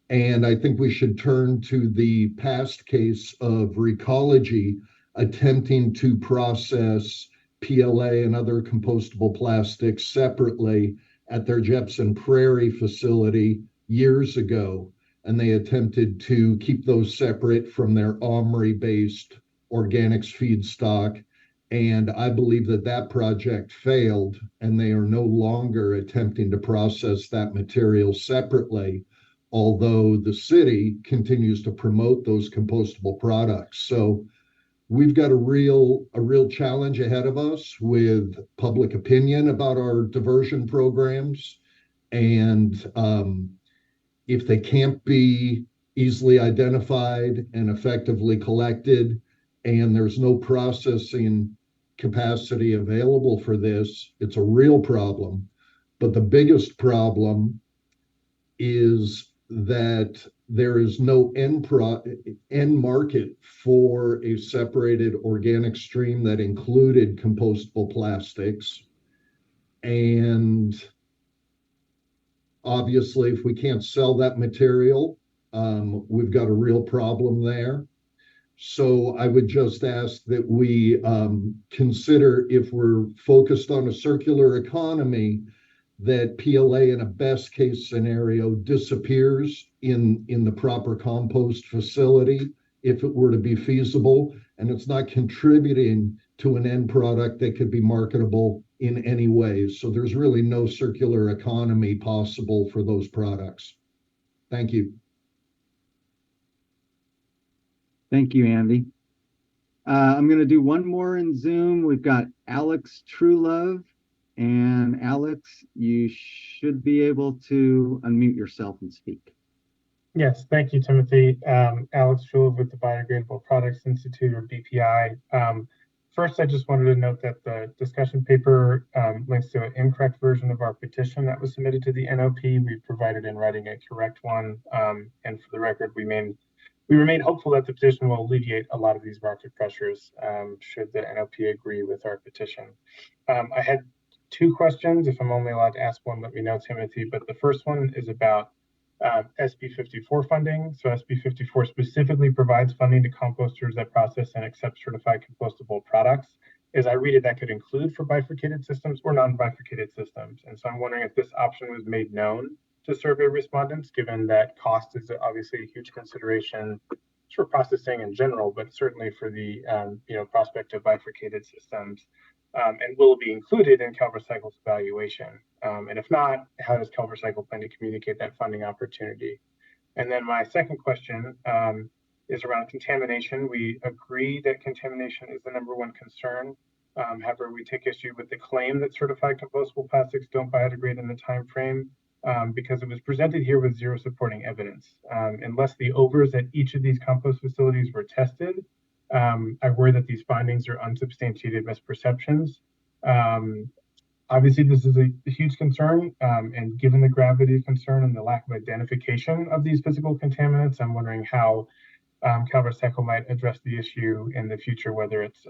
And I think we should turn to the past case of Recology attempting to process PLA and other compostable plastics separately at their Jepson Prairie facility years ago. And they attempted to keep those separate from their OMRI-based organics feedstock. And I believe that project failed, and they are no longer attempting to process that material separately, although the city continues to promote those compostable products. So we've got a real challenge ahead of us with public opinion about our diversion programs. And if they can't be easily identified and effectively collected, and there's no processing capacity available for this, it's a real problem. But the biggest problem is that there is no end market for a separated organic stream that included compostable plastics. And obviously, if we can't sell that material, we've got a real problem there. So I would just ask that we consider, if we're focused on a circular economy, that PLA in a best case scenario disappears in the proper compost facility if it were to be feasible, and it's not contributing to an end product that could be marketable in any way. So there's really no circular economy possible for those products. Thank you.
Thank you, Andy. I'm going to do one more in Zoom. We've got Alex Truelove. And Alex, you should be able to unmute yourself and speak.
Yes, thank you, Timothy. Alex Julov with the Biodegradable Products Institute, or BPI. First, I just wanted to note that the discussion paper links to an incorrect version of our petition that was submitted to the NOP. We've provided in writing a correct one. And for the record, we remain hopeful that the petition will alleviate a lot of these market pressures should the NOP agree with our petition. I had two questions. If I'm only allowed to ask one, let me know, Timothy. But the first one is about SB 54 funding. So SB 54 specifically provides funding to composters that process and accept certified compostable products. As I read it, that could include for bifurcated systems or non-bifurcated systems. And so I'm wondering if this option was made known to survey respondents, given that cost is obviously a huge consideration for processing in general, but certainly for the prospect of bifurcated systems. And will it be included in CalRecycle's evaluation? And if not, how does CalRecycle plan to communicate that funding opportunity? And then my second question is around contamination. We agree that contamination is the #1 concern. However, we take issue with the claim that certified compostable plastics don't biodegrade in the time frame because it was presented here with zero supporting evidence. Unless the overs at each of these compost facilities were tested, I worry that these findings are unsubstantiated misperceptions. Obviously, this is a huge concern, and given the gravity of concern and the lack of identification of these physical contaminants, I'm wondering how CalRecycle might address the issue in the future, whether it's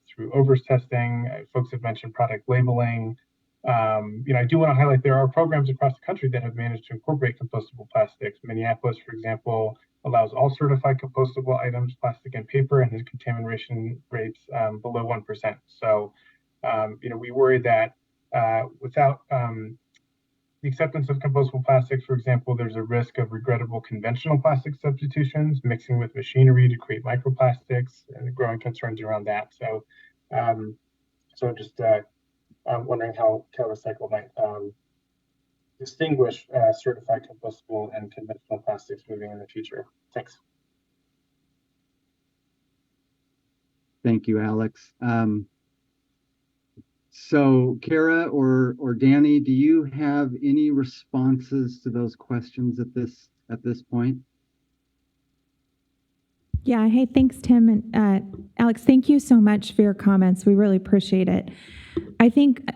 through overs testing. Folks have mentioned product labeling. I do want to highlight there are programs across the country that have managed to incorporate compostable plastics. Minneapolis, for example, allows all certified compostable items, plastic and paper, and has contamination rates below 1%. So, we worry that without the acceptance of compostable plastics, for example, there's a risk of regrettable conventional plastic substitutions, mixing with machinery to create microplastics, and growing concerns around that. So, just wondering how CalRecycle might distinguish certified compostable and conventional plastics moving in the future. Thanks.
Thank you, Alex. So Kara or Danny, do you have any responses to those questions at this point?
Yeah, hey, thanks, Tim. And Alex, thank you so much for your comments. We really appreciate it. I think,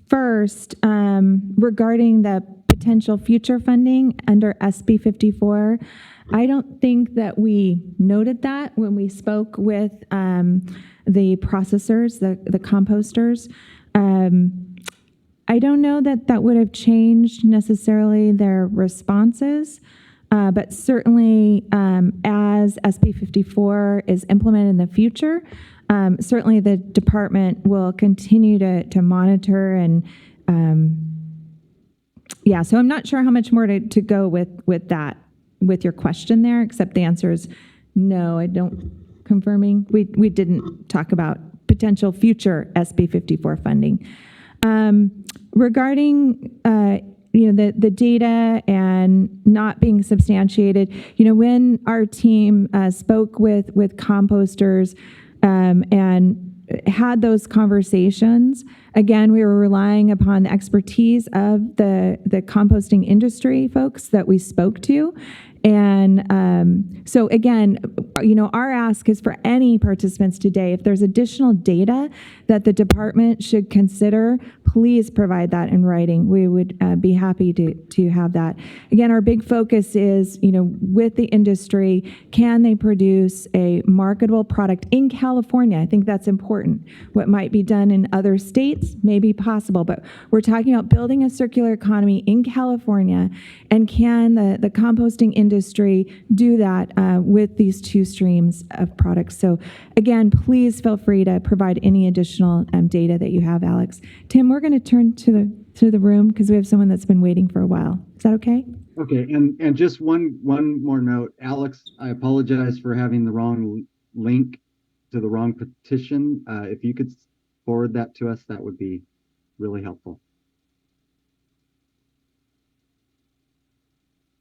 first, regarding the potential future funding under SB 54, I don't think that we noted that when we spoke with the processors, the composters. I don't know that would have changed necessarily their responses. But certainly, as SB 54 is implemented in the future, certainly the department will continue to monitor and, so I'm not sure how much more to go with that, with your question there, except the answer is no, I don't, confirming. We didn't talk about potential future SB 54 funding. Regarding, the data and not being substantiated, when our team spoke with composters and had those conversations, again, we were relying upon the expertise of the composting industry folks that we spoke to. And so again, our ask is for any participants today, if there's additional data that the department should consider, please provide that in writing. We would be happy to have that. Again, our big focus is, with the industry, can they produce a marketable product in California? I think that's important. What might be done in other states may be possible, but we're talking about building a circular economy in California, and can the composting industry do that with these two streams of products? So again, please feel free to provide any additional data that you have, Alex. Tim, we're going to turn to the room because we have someone that's been waiting for a while. Is that okay?
Okay, and just one more note, Alex, I apologize for having the wrong link to the wrong petition. If you could forward that to us, that would be really helpful.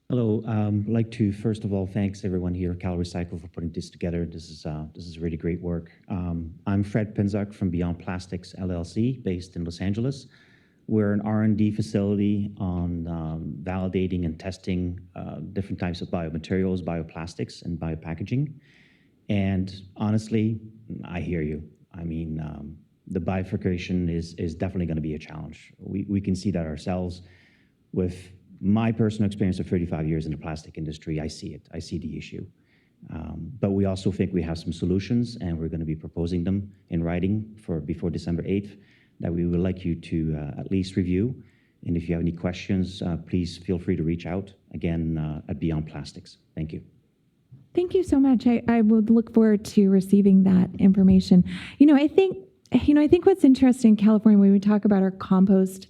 Hello, I'd like to first of all thanks everyone here at CalRecycle for putting this together. This is really great work. I'm Fred Pinzuk from Beyond Plastics LLC, based in Los Angeles. we're an R&D facility on validating and testing different types of biomaterials, bioplastics, and biopackaging. And honestly, I hear you. I mean, the bifurcation is definitely going to be a challenge. We can see that ourselves. With my personal experience of 35 years in the plastic industry, I see it. I see the issue. But we also think we have some solutions, and we're going to be proposing them in writing before December 8th that we would like you to at least review. And if you have any questions, please feel free to reach out again at Beyond Plastics. Thank you.
Thank you so much. I would look forward to receiving that information. I think what's interesting in California when we talk about our compost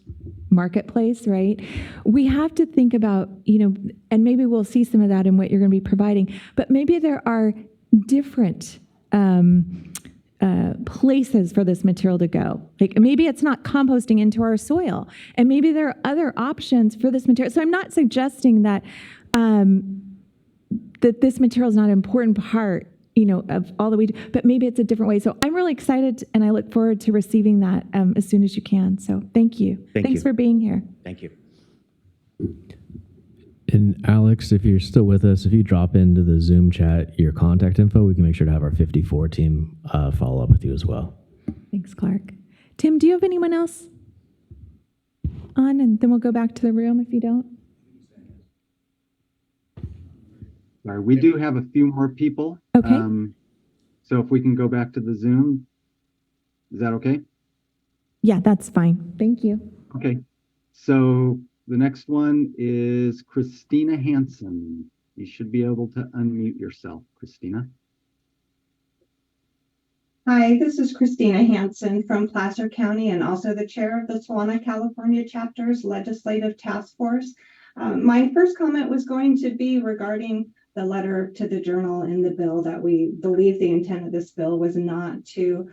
marketplace, right? We have to think about, and maybe we'll see some of that in what you're going to be providing, but maybe there are different places for this material to go. Like maybe it's not composting into our soil, and maybe there are other options for this material. So I'm not suggesting that that this material is not an important part, of all that we do, but maybe it's a different way. So I'm really excited, and I look forward to receiving that as soon as you can. So thank you. Thanks for being here.
Thank you.
And Alex, if you're still with us, if you drop into the Zoom chat your contact info, we can make sure to have our 54 team follow up with you as well.
Thanks, Clark. Tim, do you have anyone else on? And then we'll go back to the room if you don't.
Sorry, we do have a few more people.
Okay.
So if we can go back to the Zoom, is that okay?
Yeah, that's fine. Thank you.
Okay. So the next one is Christina Hansen. You should be able to unmute yourself, Christina.
Hi, this is Christina Hansen from Placer County and also the chair of the Solana, California chapter's legislative task force. My first comment was going to be regarding the letter to the journal in the bill that we believe the intent of this bill was not to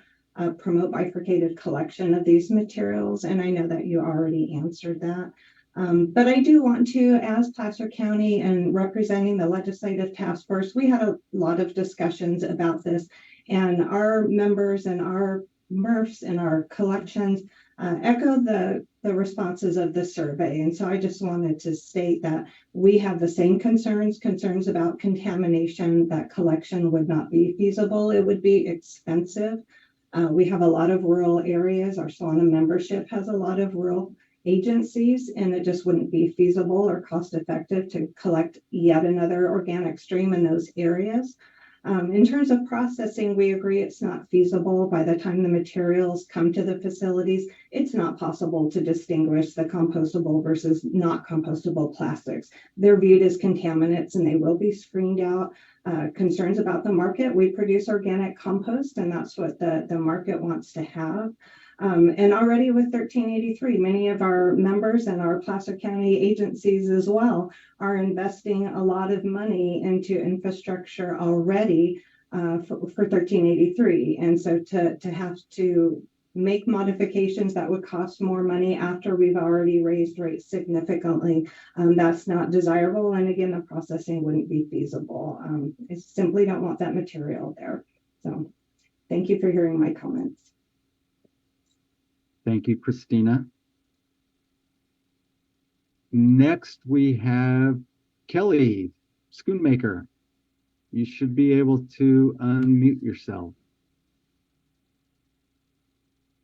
promote bifurcated collection of these materials. And I know that you already answered that. But I do want to, as Placer County and representing the legislative task force, we had a lot of discussions about this, and our members and our MRFs and our collections echo the responses of the survey. And so I just wanted to state that we have the same concerns about contamination, that collection would not be feasible. It would be expensive. We have a lot of rural areas. Our Solana membership has a lot of rural agencies, and it just wouldn't be feasible or cost effective to collect yet another organic stream in those areas. In terms of processing, we agree it's not feasible. By the time the materials come to the facilities, it's not possible to distinguish the compostable versus not compostable plastics. They're viewed as contaminants and they will be screened out. Concerns about the market, we produce organic compost, and that's what the market wants to have. And already with 1383, many of our members and our Placer County agencies as well are investing a lot of money into infrastructure already for 1383. And so to have to make modifications that would cost more money after we've already raised rates significantly, that's not desirable. And again, the processing wouldn't be feasible. I simply don't want that material there. So thank you for hearing my comments.
Thank you, Christina. Next, we have Kelly Schoonmaker. You should be able to unmute yourself.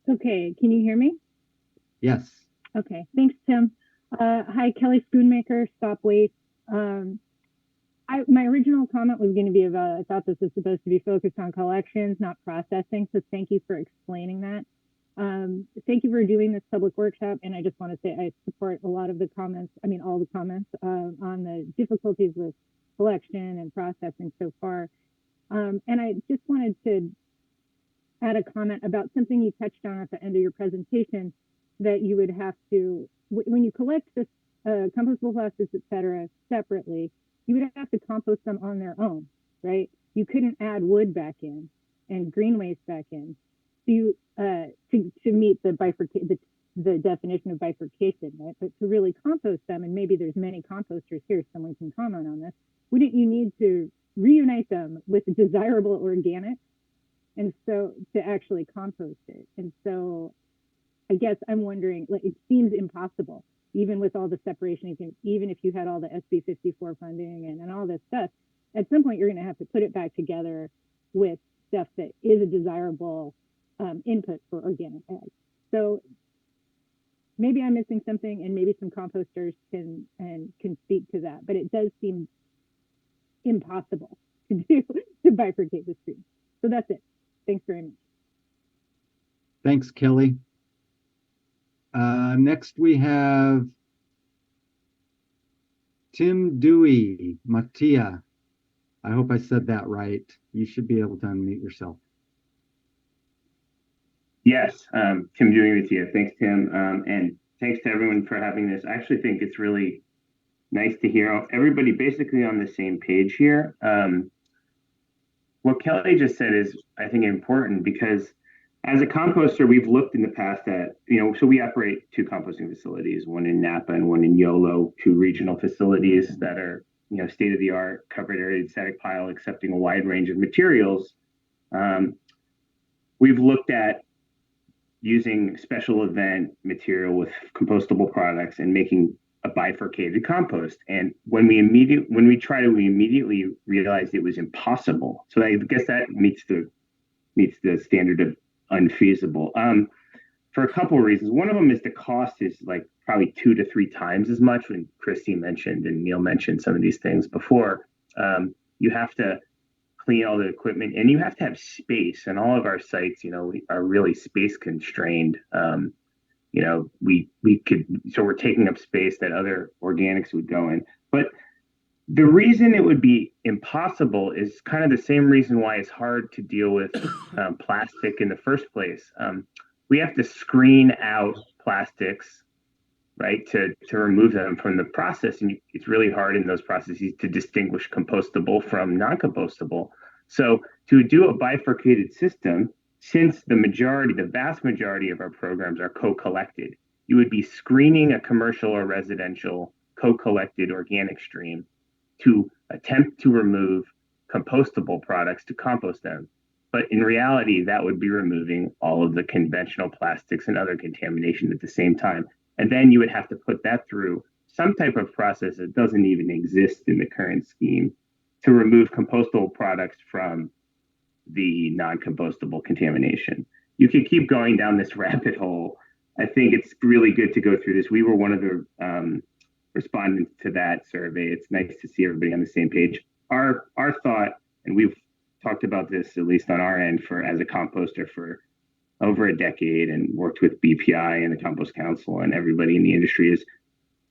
Okay, can you hear me?
Yes.
Okay, thanks, Tim. Hi, Kelly Schoonmaker, Stop Waste. My original comment was going to be about, I thought this was supposed to be focused on collections, not processing, so thank you for explaining that. Thank you for doing this public workshop, and I just want to say I support a lot of the comments, all the comments on the difficulties with collection and processing so far. And I just wanted to add a comment about something you touched on at the end of your presentation, that you would have to, when you collect this compostable plastics, et cetera, separately, you would have to compost them on their own, right? You couldn't add wood back in and green waste back in. To meet the definition of bifurcation, right? But to really compost them, and maybe there's many composters here, someone can comment on this, wouldn't you need to reunite them with desirable organics, and so to actually compost it? And so I guess I'm wondering, like, it seems impossible, even with all the separation, even if you had all the SB 54 funding and all this stuff, at some point you're going to have to put it back together with stuff that is a desirable input for organic ag. So maybe I'm missing something, and maybe some composters can speak to that, but it does seem impossible to do, to bifurcate the stream. So that's it. Thanks very much.
Thanks, Kelly. Next we have Tim Dewey, Mattia. I hope I said that right. You should be able to unmute yourself.
Yes, Tim Dewey with you. Thanks, Tim. And thanks to everyone for having this. I actually think it's really nice to hear everybody basically on the same page here. What Kelly just said is, I think, important, because as a composter, we've looked in the past at, so we operate 2 composting facilities, one in Napa and one in Yolo, 2 regional facilities that are, state-of-the-art, covered area static pile, accepting a wide range of materials. We've looked at using special event material with compostable products and making a bifurcated compost. And when we tried it, we immediately realized it was impossible. So I guess that meets the standard of unfeasible for a couple of reasons. One of them is the cost is like probably 2 to 3 times as much. When Christy mentioned and Neil mentioned some of these things before, you have to clean all the equipment, and you have to have space. And all of our sites, are really space constrained. So we're taking up space that other organics would go in. But the reason it would be impossible is kind of the same reason why it's hard to deal with plastic in the first place. We have to screen out plastics, right, to remove them from the process. And it's really hard in those processes to distinguish compostable from non-compostable. So to do a bifurcated system, since the vast majority of our programs are co-collected, you would be screening a commercial or residential co-collected organic stream to attempt to remove compostable products to compost them. But in reality, that would be removing all of the conventional plastics and other contamination at the same time. And then you would have to put that through some type of process that doesn't even exist in the current scheme to remove compostable products from the non-compostable contamination. You could keep going down this rabbit hole. I think it's really good to go through this. We were one of the respondents to that survey. It's nice to see everybody on the same page. Our thought, and we've talked about this at least on our end as a composter for over a decade, and worked with BPI and the Compost Council and everybody in the industry, is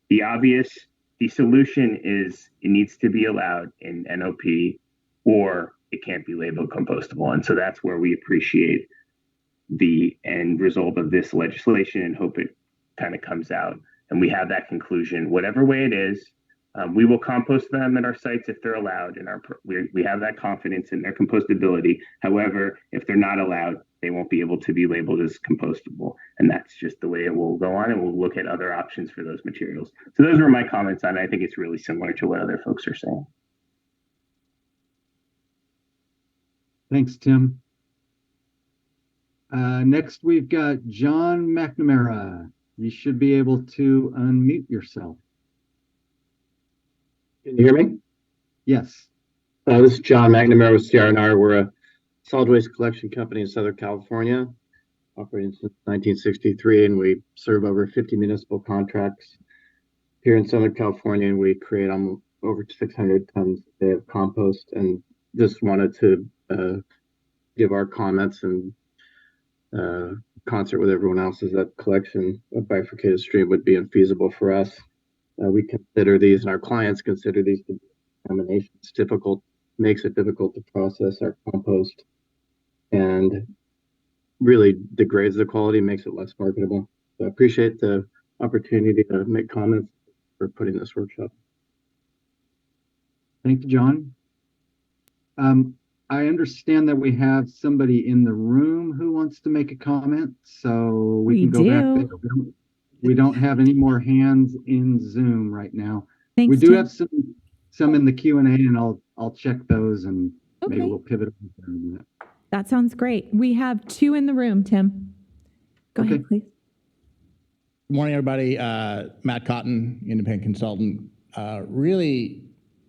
the solution is it needs to be allowed in NOP, or it can't be labeled compostable. And so that's where we appreciate the end result of this legislation and hope it kind of comes out. And we have that conclusion, whatever way it is. We will compost them at our sites if they're allowed, and we have that confidence in their compostability. However, if they're not allowed, they won't be able to be labeled as compostable. And that's just the way it will go on, and we'll look at other options for those materials. So those were my comments on it. I think it's really similar to what other folks are saying.
Thanks, Tim. Next, we've got John McNamara. You should be able to unmute yourself.
Can you hear me?
Yes.
This is John McNamara with CR&R. We're a solid waste collection company in Southern California, operating since 1963, and we serve over 50 municipal contracts here in Southern California, and we create over 600 tons a day of compost. And just wanted to give our comments and concert with everyone else is that collection of bifurcated stream would be infeasible for us. We consider these, and our clients consider these to be contaminations. Makes it difficult to process our compost, and really degrades the quality, makes it less marketable. So I appreciate the opportunity to make comments for putting this workshop.
Thank you, John. I understand that we have somebody in the room who wants to make a comment, so we can go back there. We don't have any more hands in Zoom right now.
Thanks,
we do
Tim.
have some in the Q&A, and I'll check those, and maybe we'll pivot over there in a minute.
That sounds great. We have 2 in the room, Tim. Go ahead, please.
Good morning, everybody. Matt Cotton, independent consultant. Really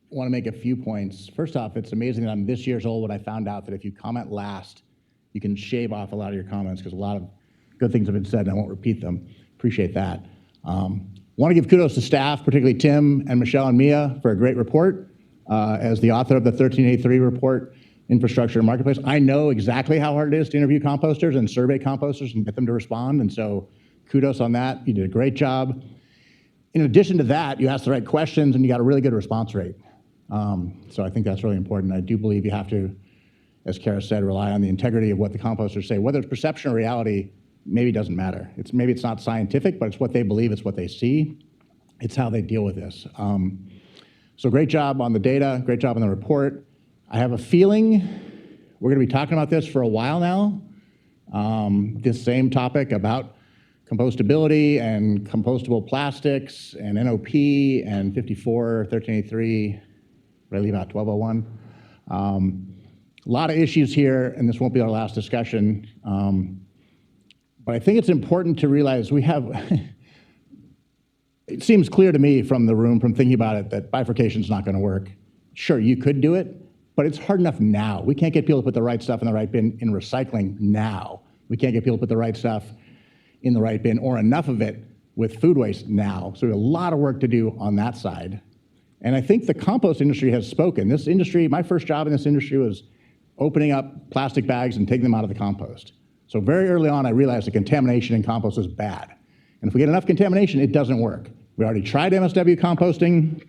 want to make a few points. First off, it's amazing that I'm this years old when I found out that if you comment last, you can shave off a lot of your comments because a lot of good things have been said and I won't repeat them. Appreciate that. Want to give kudos to staff, particularly Tim and Michelle and Mia for a great report. As the author of the 1383 report, Infrastructure and Marketplace, I know exactly how hard it is to interview composters and survey composters and get them to respond. And so kudos on that. You did a great job. In addition to that, you asked the right questions and you got a really good response rate. So I think that's really important. I do believe you have to, as Kara said, rely on the integrity of what the composters say. Whether it's perception or reality, maybe doesn't matter. Maybe it's not scientific, but it's what they believe, it's what they see. It's how they deal with this. So great job on the data, great job on the report. I have a feeling we're gonna be talking about this for a while now. This same topic about compostability and compostable plastics and NOP and 54, 1383, what did I leave out, 1201? A lot of issues here, and this won't be our last discussion. But I think it's important to realize we have, it seems clear to me from the room, from thinking about it, that bifurcation is not gonna work. Sure, you could do it, but it's hard enough now. We can't get people to put the right stuff in the right bin in recycling now. We can't get people to put the right stuff in the right bin or enough of it with food waste now. So we have a lot of work to do on that side. And I think the compost industry has spoken. This industry, my first job in this industry was opening up plastic bags and taking them out of the compost. So very early on, I realized the contamination in compost was bad. And if we get enough contamination, it doesn't work. We already tried MSW composting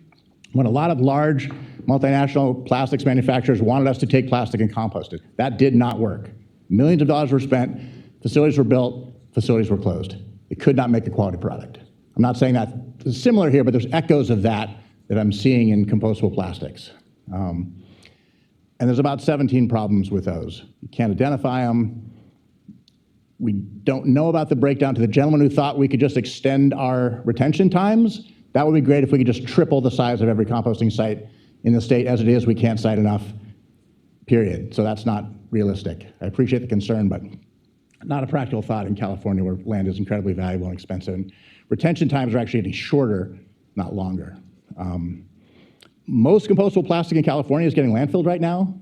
when a lot of large multinational plastics manufacturers wanted us to take plastic and compost it. That did not work. Millions of dollars were spent, facilities were built, facilities were closed. It could not make a quality product. I'm not saying that it's similar here, but there's echoes of that I'm seeing in compostable plastics. And there's about 17 problems with those. You can't identify them. We don't know about the breakdown. To the gentleman who thought we could just extend our retention times, that would be great if we could just triple the size of every composting site in the state. As it is, we can't site enough, period. So that's not realistic. I appreciate the concern, but not a practical thought in California where land is incredibly valuable and expensive. And retention times are actually getting shorter, not longer. Most compostable plastic in California is getting landfilled right now.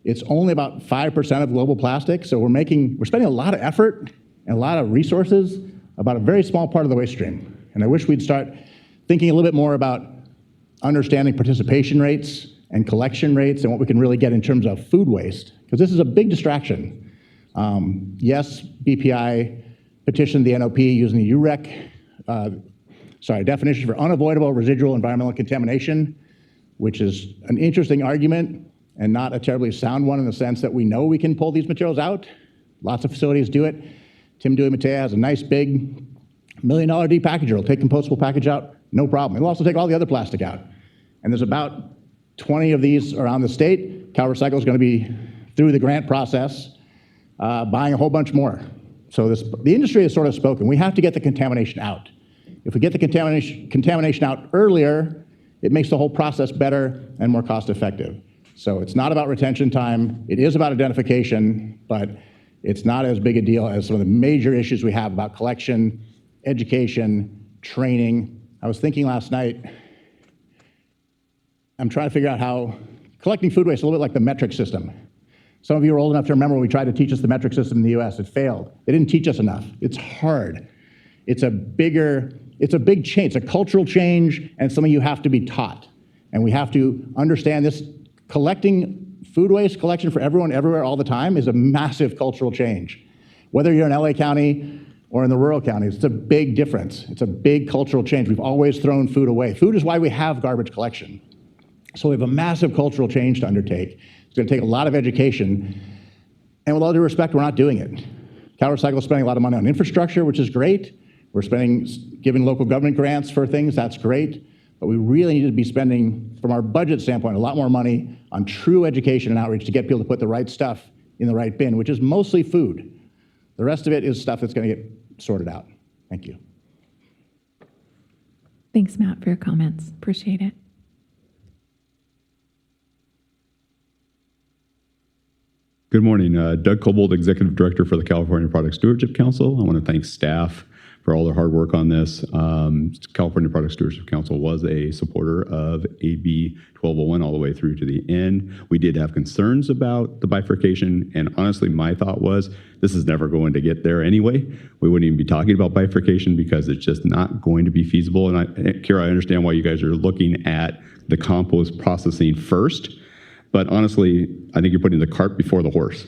It's only about 5% of global plastic, so we're spending a lot of effort and a lot of resources about a very small part of the waste stream. And I wish we'd start thinking a little bit more about understanding participation rates and collection rates and what we can really get in terms of food waste, because this is a big distraction. Yes, BPI petitioned the NOP using the UREC, definition for unavoidable residual environmental contamination, which is an interesting argument and not a terribly sound one in the sense that we know we can pull these materials out. Lots of facilities do it. Tim Dewey Matea has a nice big $1 million depackager. It'll take compostable package out, no problem. It'll also take all the other plastic out. And there's about 20 of these around the state. CalRecycle is going to be through the grant process, buying a whole bunch more. So the industry has sort of spoken. We have to get the contamination out. If we get the contamination out earlier, it makes the whole process better and more cost effective. So it's not about retention time. It is about identification, but it's not as big a deal as some of the major issues we have about collection, education, training. I was thinking last night, I'm trying to figure out how collecting food waste is a little bit like the metric system. Some of you are old enough to remember when we tried to teach us the metric system in the US, it failed. They didn't teach us enough. It's hard. It's a big change, it's a cultural change, and it's something you have to be taught. And we have to understand this. Collecting food waste collection for everyone, everywhere, all the time is a massive cultural change. Whether you're in LA County or in the rural counties, it's a big difference. It's a big cultural change. We've always thrown food away. Food is why we have garbage collection. So we have a massive cultural change to undertake. It's gonna take a lot of education. And with all due respect, we're not doing it. CalRecycle is spending a lot of money on infrastructure, which is great. We're giving local government grants for things, that's great. But we really need to be spending, from our budget standpoint, a lot more money on true education and outreach to get people to put the right stuff in the right bin, which is mostly food. The rest of it is stuff that's going to get sorted out. Thank you.
Thanks, Matt, for your comments. Appreciate it.
Good morning. Doug Kobold, Executive Director for the California Product Stewardship Council. I want to thank staff for all their hard work on this. California Product Stewardship Council was a supporter of AB 1201 all the way through to the end. We did have concerns about the bifurcation, and honestly, my thought was this is never going to get there anyway. We wouldn't even be talking about bifurcation because it's just not going to be feasible. And Kira, I understand why you guys are looking at the compost processing first, but honestly, I think you're putting the cart before the horse.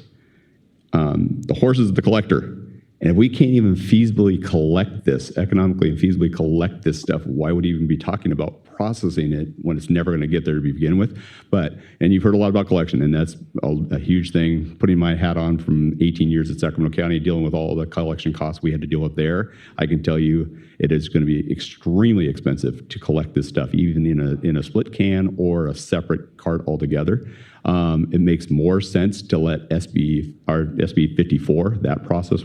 The horse is the collector. And if we can't even feasibly collect this, economically and feasibly collect this stuff, why would we even be talking about processing it when it's never going to get there to begin with? And you've heard a lot about collection, and that's a huge thing. Putting my hat on from 18 years at Sacramento County, dealing with all the collection costs we had to deal with there, I can tell you it is going to be extremely expensive to collect this stuff, even in a split can or a separate cart altogether. It makes more sense to let SB 54, that process,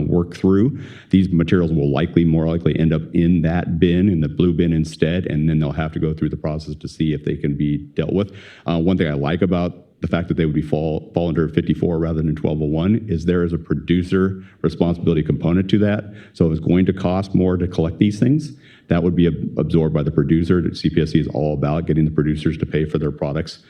work through. These materials will more likely end up in that bin, in the blue bin instead, and then they'll have to go through the process to see if they can be dealt with. One thing I like about the fact that they would fall under 54 rather than 1201 is there is a producer responsibility component to that. So if it's going to cost more to collect these things, that would be absorbed by the producer. CPSC is all about getting the producers to pay for their products,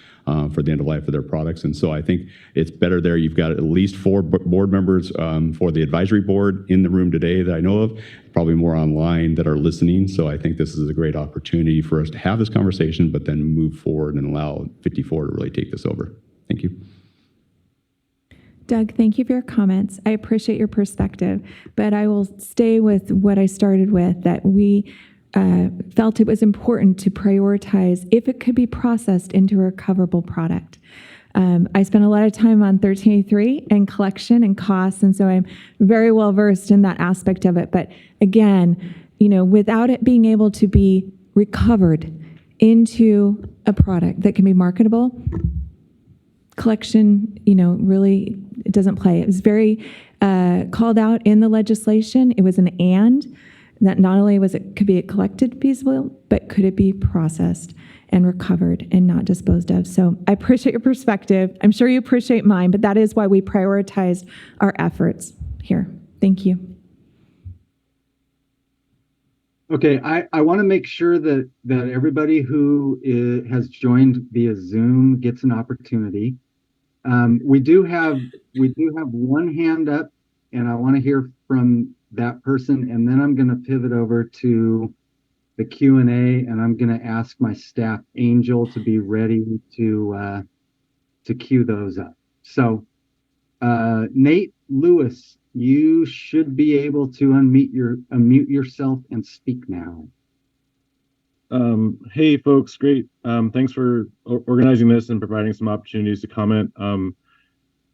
for the end of life of their products. And so I think it's better there. You've got at least 4 board members for the advisory board in the room today that I know of, probably more online that are listening. So I think this is a great opportunity for us to have this conversation, but then move forward and allow 54 to really take this over. Thank you.
Doug, thank you for your comments. I appreciate your perspective, but I will stay with what I started with, that we felt it was important to prioritize if it could be processed into a recoverable product. I spent a lot of time on 1383 and collection and costs, and so I'm very well versed in that aspect of it. But again, without it being able to be recovered into a product that can be marketable, collection, really it doesn't play. It was very called out in the legislation. It was an and. That not only could be collected feasible, but could it be processed and recovered and not disposed of? So I appreciate your perspective. I'm sure you appreciate mine, but that is why we prioritized our efforts here. Thank you.
Okay, I want to make sure that everybody who has joined via Zoom gets an opportunity. We do have one hand up, and I want to hear from that person, and then I'm going to pivot over to the Q&A, and I'm going to ask my staff, Angel, to be ready to queue those up. So, Nate Lewis, you should be able to unmute yourself and speak now.
Hey, folks, great. Thanks for organizing this and providing some opportunities to comment.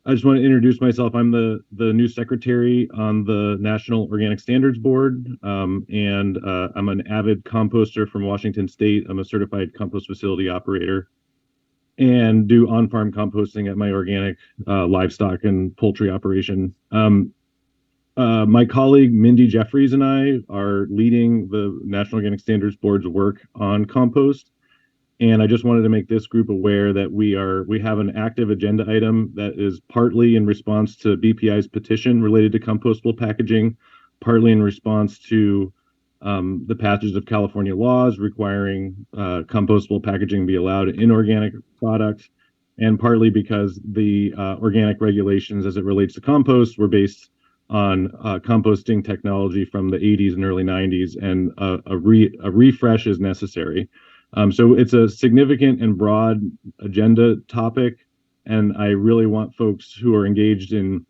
I just want to introduce myself. I'm the new secretary on the National Organic Standards Board, and I'm an avid composter from Washington State. I'm a certified compost facility operator and do on-farm composting at my organic livestock and poultry operation. My colleague Mindy Jeffries and I are leading the National Organic Standards Board's work on compost. And I just wanted to make this group aware that we have an active agenda item that is partly in response to BPI's petition related to compostable packaging, partly in response to the passage of California laws requiring compostable packaging be allowed in organic products, and partly because the organic regulations as it relates to compost were based on composting technology from the 80s and early 90s, and a refresh is necessary. So it's a significant and broad agenda topic, and I really want folks who are engaged in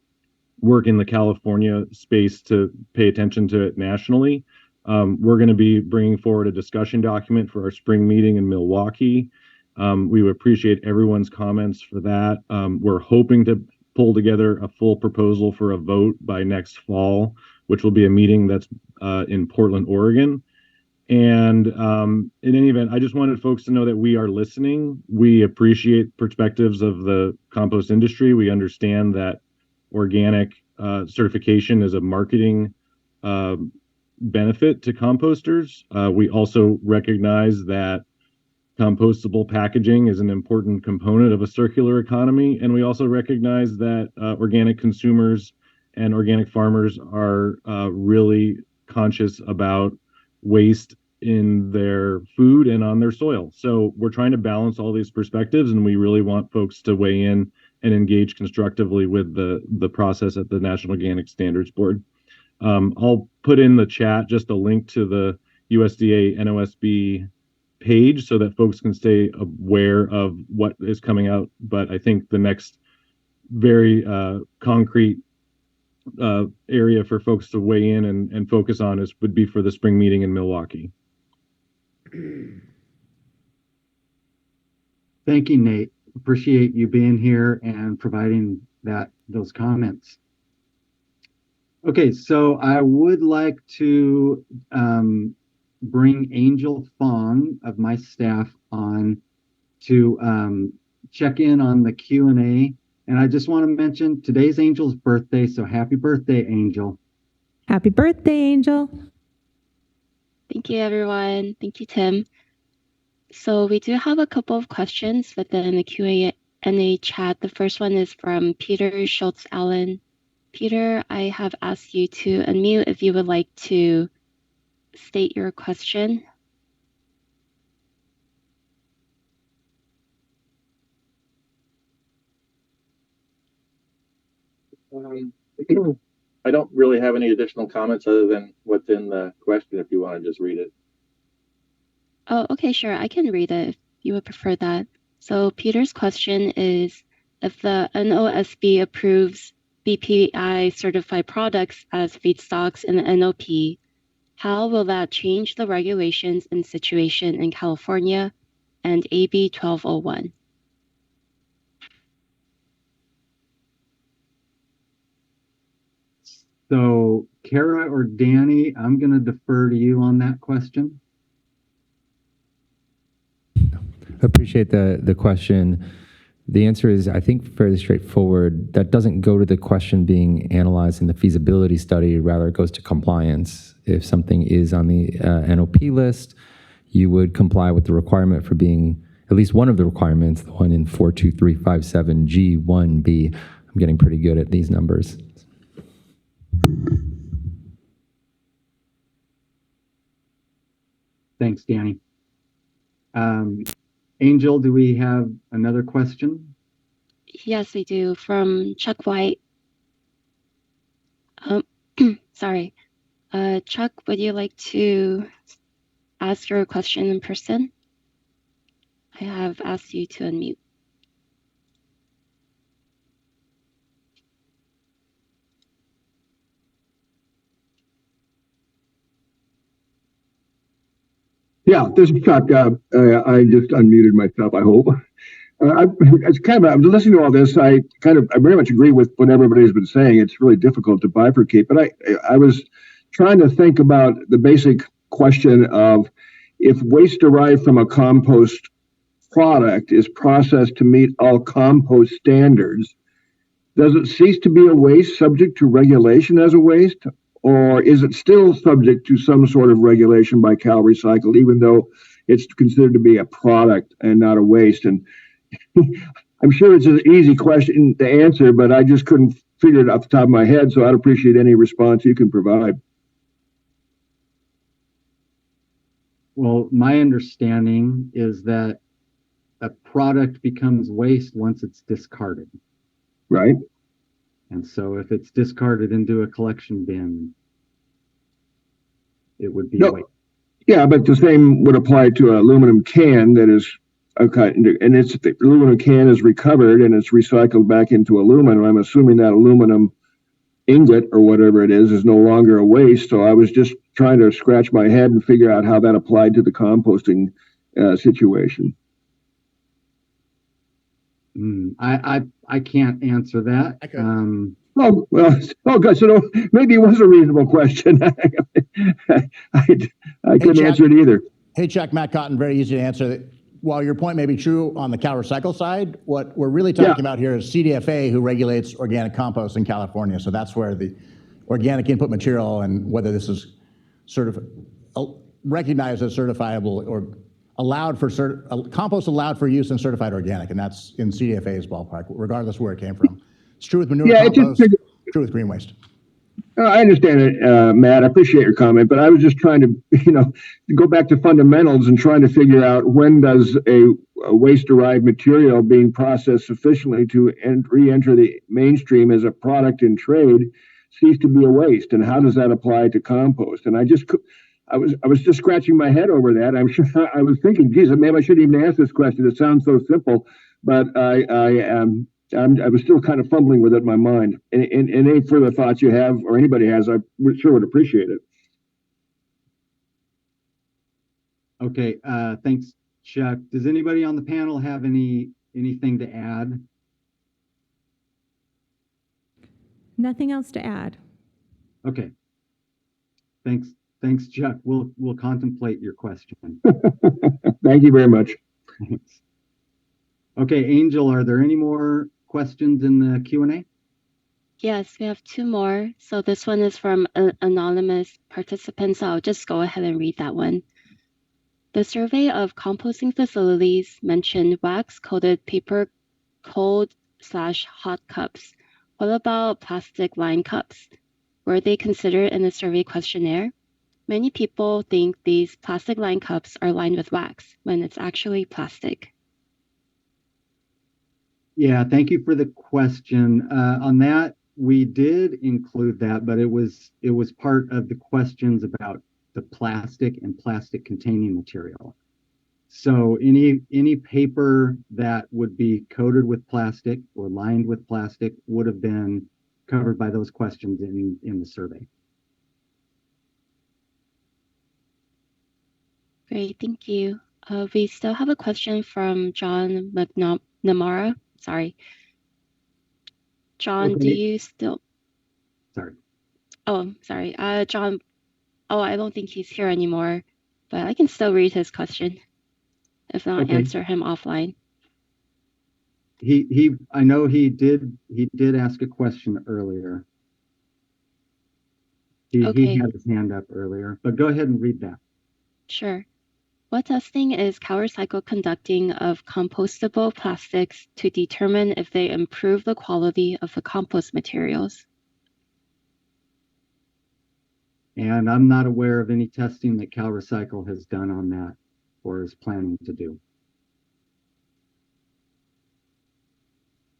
work in the California space to pay attention to it nationally. We're going to be bringing forward a discussion document for our spring meeting in Milwaukee. We would appreciate everyone's comments for that. We're hoping to pull together a full proposal for a vote by next fall, which will be a meeting that's in Portland, Oregon. And in any event, I just wanted folks to know that we are listening. We appreciate perspectives of the compost industry. We understand that organic certification is a marketing benefit to composters. We also recognize that compostable packaging is an important component of a circular economy. And we also recognize that organic consumers and organic farmers are really conscious about waste in their food and on their soil. So we're trying to balance all these perspectives, and we really want folks to weigh in and engage constructively with the process at the National Organic Standards Board. I'll put in the chat just a link to the USDA NOSB page so that folks can stay aware of what is coming out. But I think the next very concrete area for folks to weigh in and focus on would be for the spring meeting in Milwaukee.
Thank you, Nate. Appreciate you being here and providing those comments. Okay, so I would like to bring Angel Fong of my staff on to check in on the Q&A. And I just want to mention today's Angel's birthday, so happy birthday, Angel.
Happy birthday, Angel.
Thank you, everyone. Thank you, Tim. So we do have a couple of questions within the Q&A chat. The first one is from Peter Schultz-Allen. Peter, I have asked you to unmute if you would like to state your question.
I don't really have any additional comments other than what's in the question, if you want to just read it.
Oh, okay, sure. I can read it if you would prefer that. So Peter's question is, if the NOSB approves BPI certified products as feedstocks in the NOP, how will that change the regulations and situation in California and AB 1201?
So Kara or Danny, I'm going to defer to you on that question.
Appreciate the question. The answer is, I think, fairly straightforward. That doesn't go to the question being analyzed in the feasibility study, rather it goes to compliance. If something is on the NOP list, you would comply with the requirement for being at least one of the requirements, the one in 42357G1B. I'm getting pretty good at these numbers.
Thanks, Danny. Angel, do we have another question?
Yes, we do. From Chuck White. Sorry. Chuck, would you like to ask your question in person? I have asked you to unmute.
Yeah, this is Chuck. I just unmuted myself, I hope. I'm listening to all this. I very much agree with what everybody's been saying. It's really difficult to bifurcate, but I was trying to think about the basic question of, if waste derived from a compost product is processed to meet all compost standards, does it cease to be a waste subject to regulation as a waste? Or is it still subject to some sort of regulation by CalRecycle, even though it's considered to be a product and not a waste? And I'm sure it's an easy question to answer, but I just couldn't figure it off the top of my head, so I'd appreciate any response you can provide.
Well, my understanding is that a product becomes waste once it's discarded.
Right.
And so if it's discarded into a collection bin, it would be waste.
Yeah, but the same would apply to an aluminum can that is the aluminum can is recovered and it's recycled back into aluminum. I'm assuming that aluminum ingot or whatever it is no longer a waste. So I was just trying to scratch my head and figure out how that applied to the composting situation.
I can't answer that.
Oh, well, good. So maybe it was a reasonable question. I couldn't answer it either.
Hey, Chuck, Matt Cotton, very easy to answer. While your point may be true on the CalRecycle side, what we're really talking about here is CDFA, who regulates organic compost in California. So that's where the organic input material and whether this is sort of recognized as certifiable or allowed for compost allowed for use in certified organic, and that's in CDFA's ballpark, regardless of where it came from. It's true with manure compost, true with green waste.
I understand it, Matt. I appreciate your comment, but I was just trying to, go back to fundamentals and trying to figure out when does a waste-derived material being processed sufficiently to re-enter the mainstream as a product in trade cease to be a waste, and how does that apply to compost? And I was just scratching my head over that. I'm sure I was thinking, geez, maybe I shouldn't even ask this question. It sounds so simple, but I was still kind of fumbling with it in my mind. And any further thoughts you have, or anybody has, I would appreciate it.
Okay, thanks, Chuck. Does anybody on the panel have anything to add?
Nothing else to add.
Okay. Thanks, Chuck. We'll contemplate your question.
Thank you very much.
Thanks. Okay, Angel, are there any more questions in the Q&A?
Yes, we have two more. So this one is from an anonymous participant, so I'll just go ahead and read that one. The survey of composting facilities mentioned wax-coated paper cold/hot cups. What about plastic lined cups? Were they considered in the survey questionnaire? Many people think these plastic lined cups are lined with wax when it's actually plastic.
Yeah, thank you for the question. On that, we did include that, but it was part of the questions about the plastic and plastic containing material. So any paper that would be coated with plastic or lined with plastic would have been covered by those questions in the survey.
Great, thank you. We still have a question from John McNamara. Sorry. John,
Okay.
do you still?
Sorry.
Oh, sorry. John, I don't think he's here anymore, but I can still read his question. If not,
Okay.
answer him offline.
I know he did ask a question earlier. He had his hand up earlier, but go ahead and read that.
Sure. What testing is CalRecycle conducting of compostable plastics to determine if they improve the quality of the compost materials?
And I'm not aware of any testing that CalRecycle has done on that or is planning to do.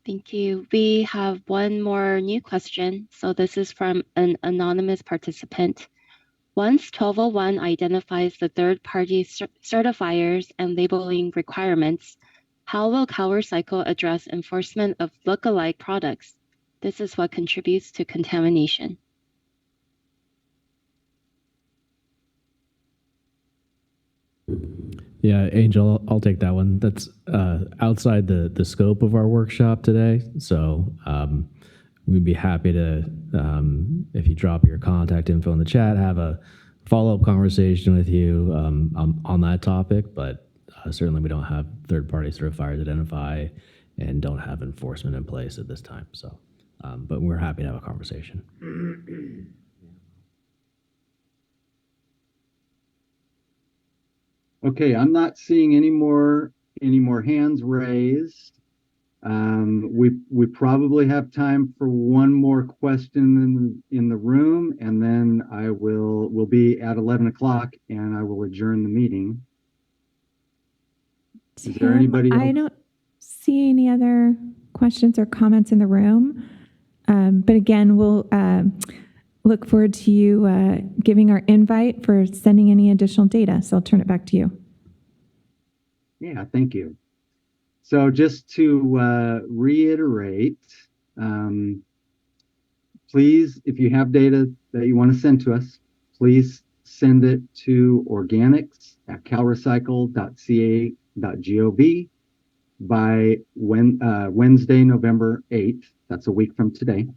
Thank you. We have one more new question. So this is from an anonymous participant. Once 1201 identifies the third-party certifiers and labeling requirements, how will CalRecycle address enforcement of look-alike products? This is what contributes to contamination.
Yeah, Angel, I'll take that one. That's outside the scope of our workshop today. So we'd be happy to, if you drop your contact info in the chat, have a follow-up conversation with you on that topic. But certainly we don't have third-party certifiers identify and don't have enforcement in place at this time. So, but we're happy to have a conversation.
Okay, I'm not seeing any more hands raised. We probably have time for one more question in the room, and then we'll be at 11 o'clock, and I will adjourn the meeting. Is there anybody else?
I don't see any other questions or comments in the room, but again, we'll look forward to you giving our invite for sending any additional data. So I'll turn it back to you.
Yeah, thank you. So just to reiterate, please, if you have data that you want to send to us, please send it to organics@calrecycle.ca.gov by Wednesday, November 8th. That's a week from today.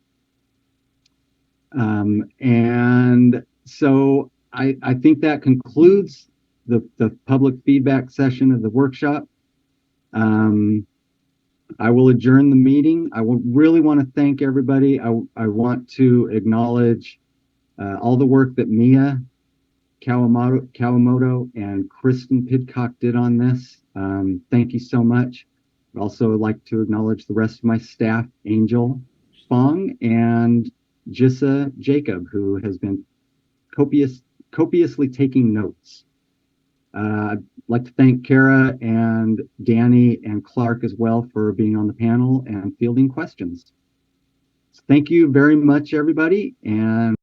And so I think that concludes the public feedback session of the workshop. I will adjourn the meeting. I really want to thank everybody. I want to acknowledge all the work that Mia Kawamoto and Kristen Pidcock did on this. Thank you so much. I'd also like to acknowledge the rest of my staff, Angel Fong and Jissa Jacob, who has been copiously taking notes. I'd like to thank Kara and Danny and Clark as well for being on the panel and fielding questions. So thank you very much, everybody, and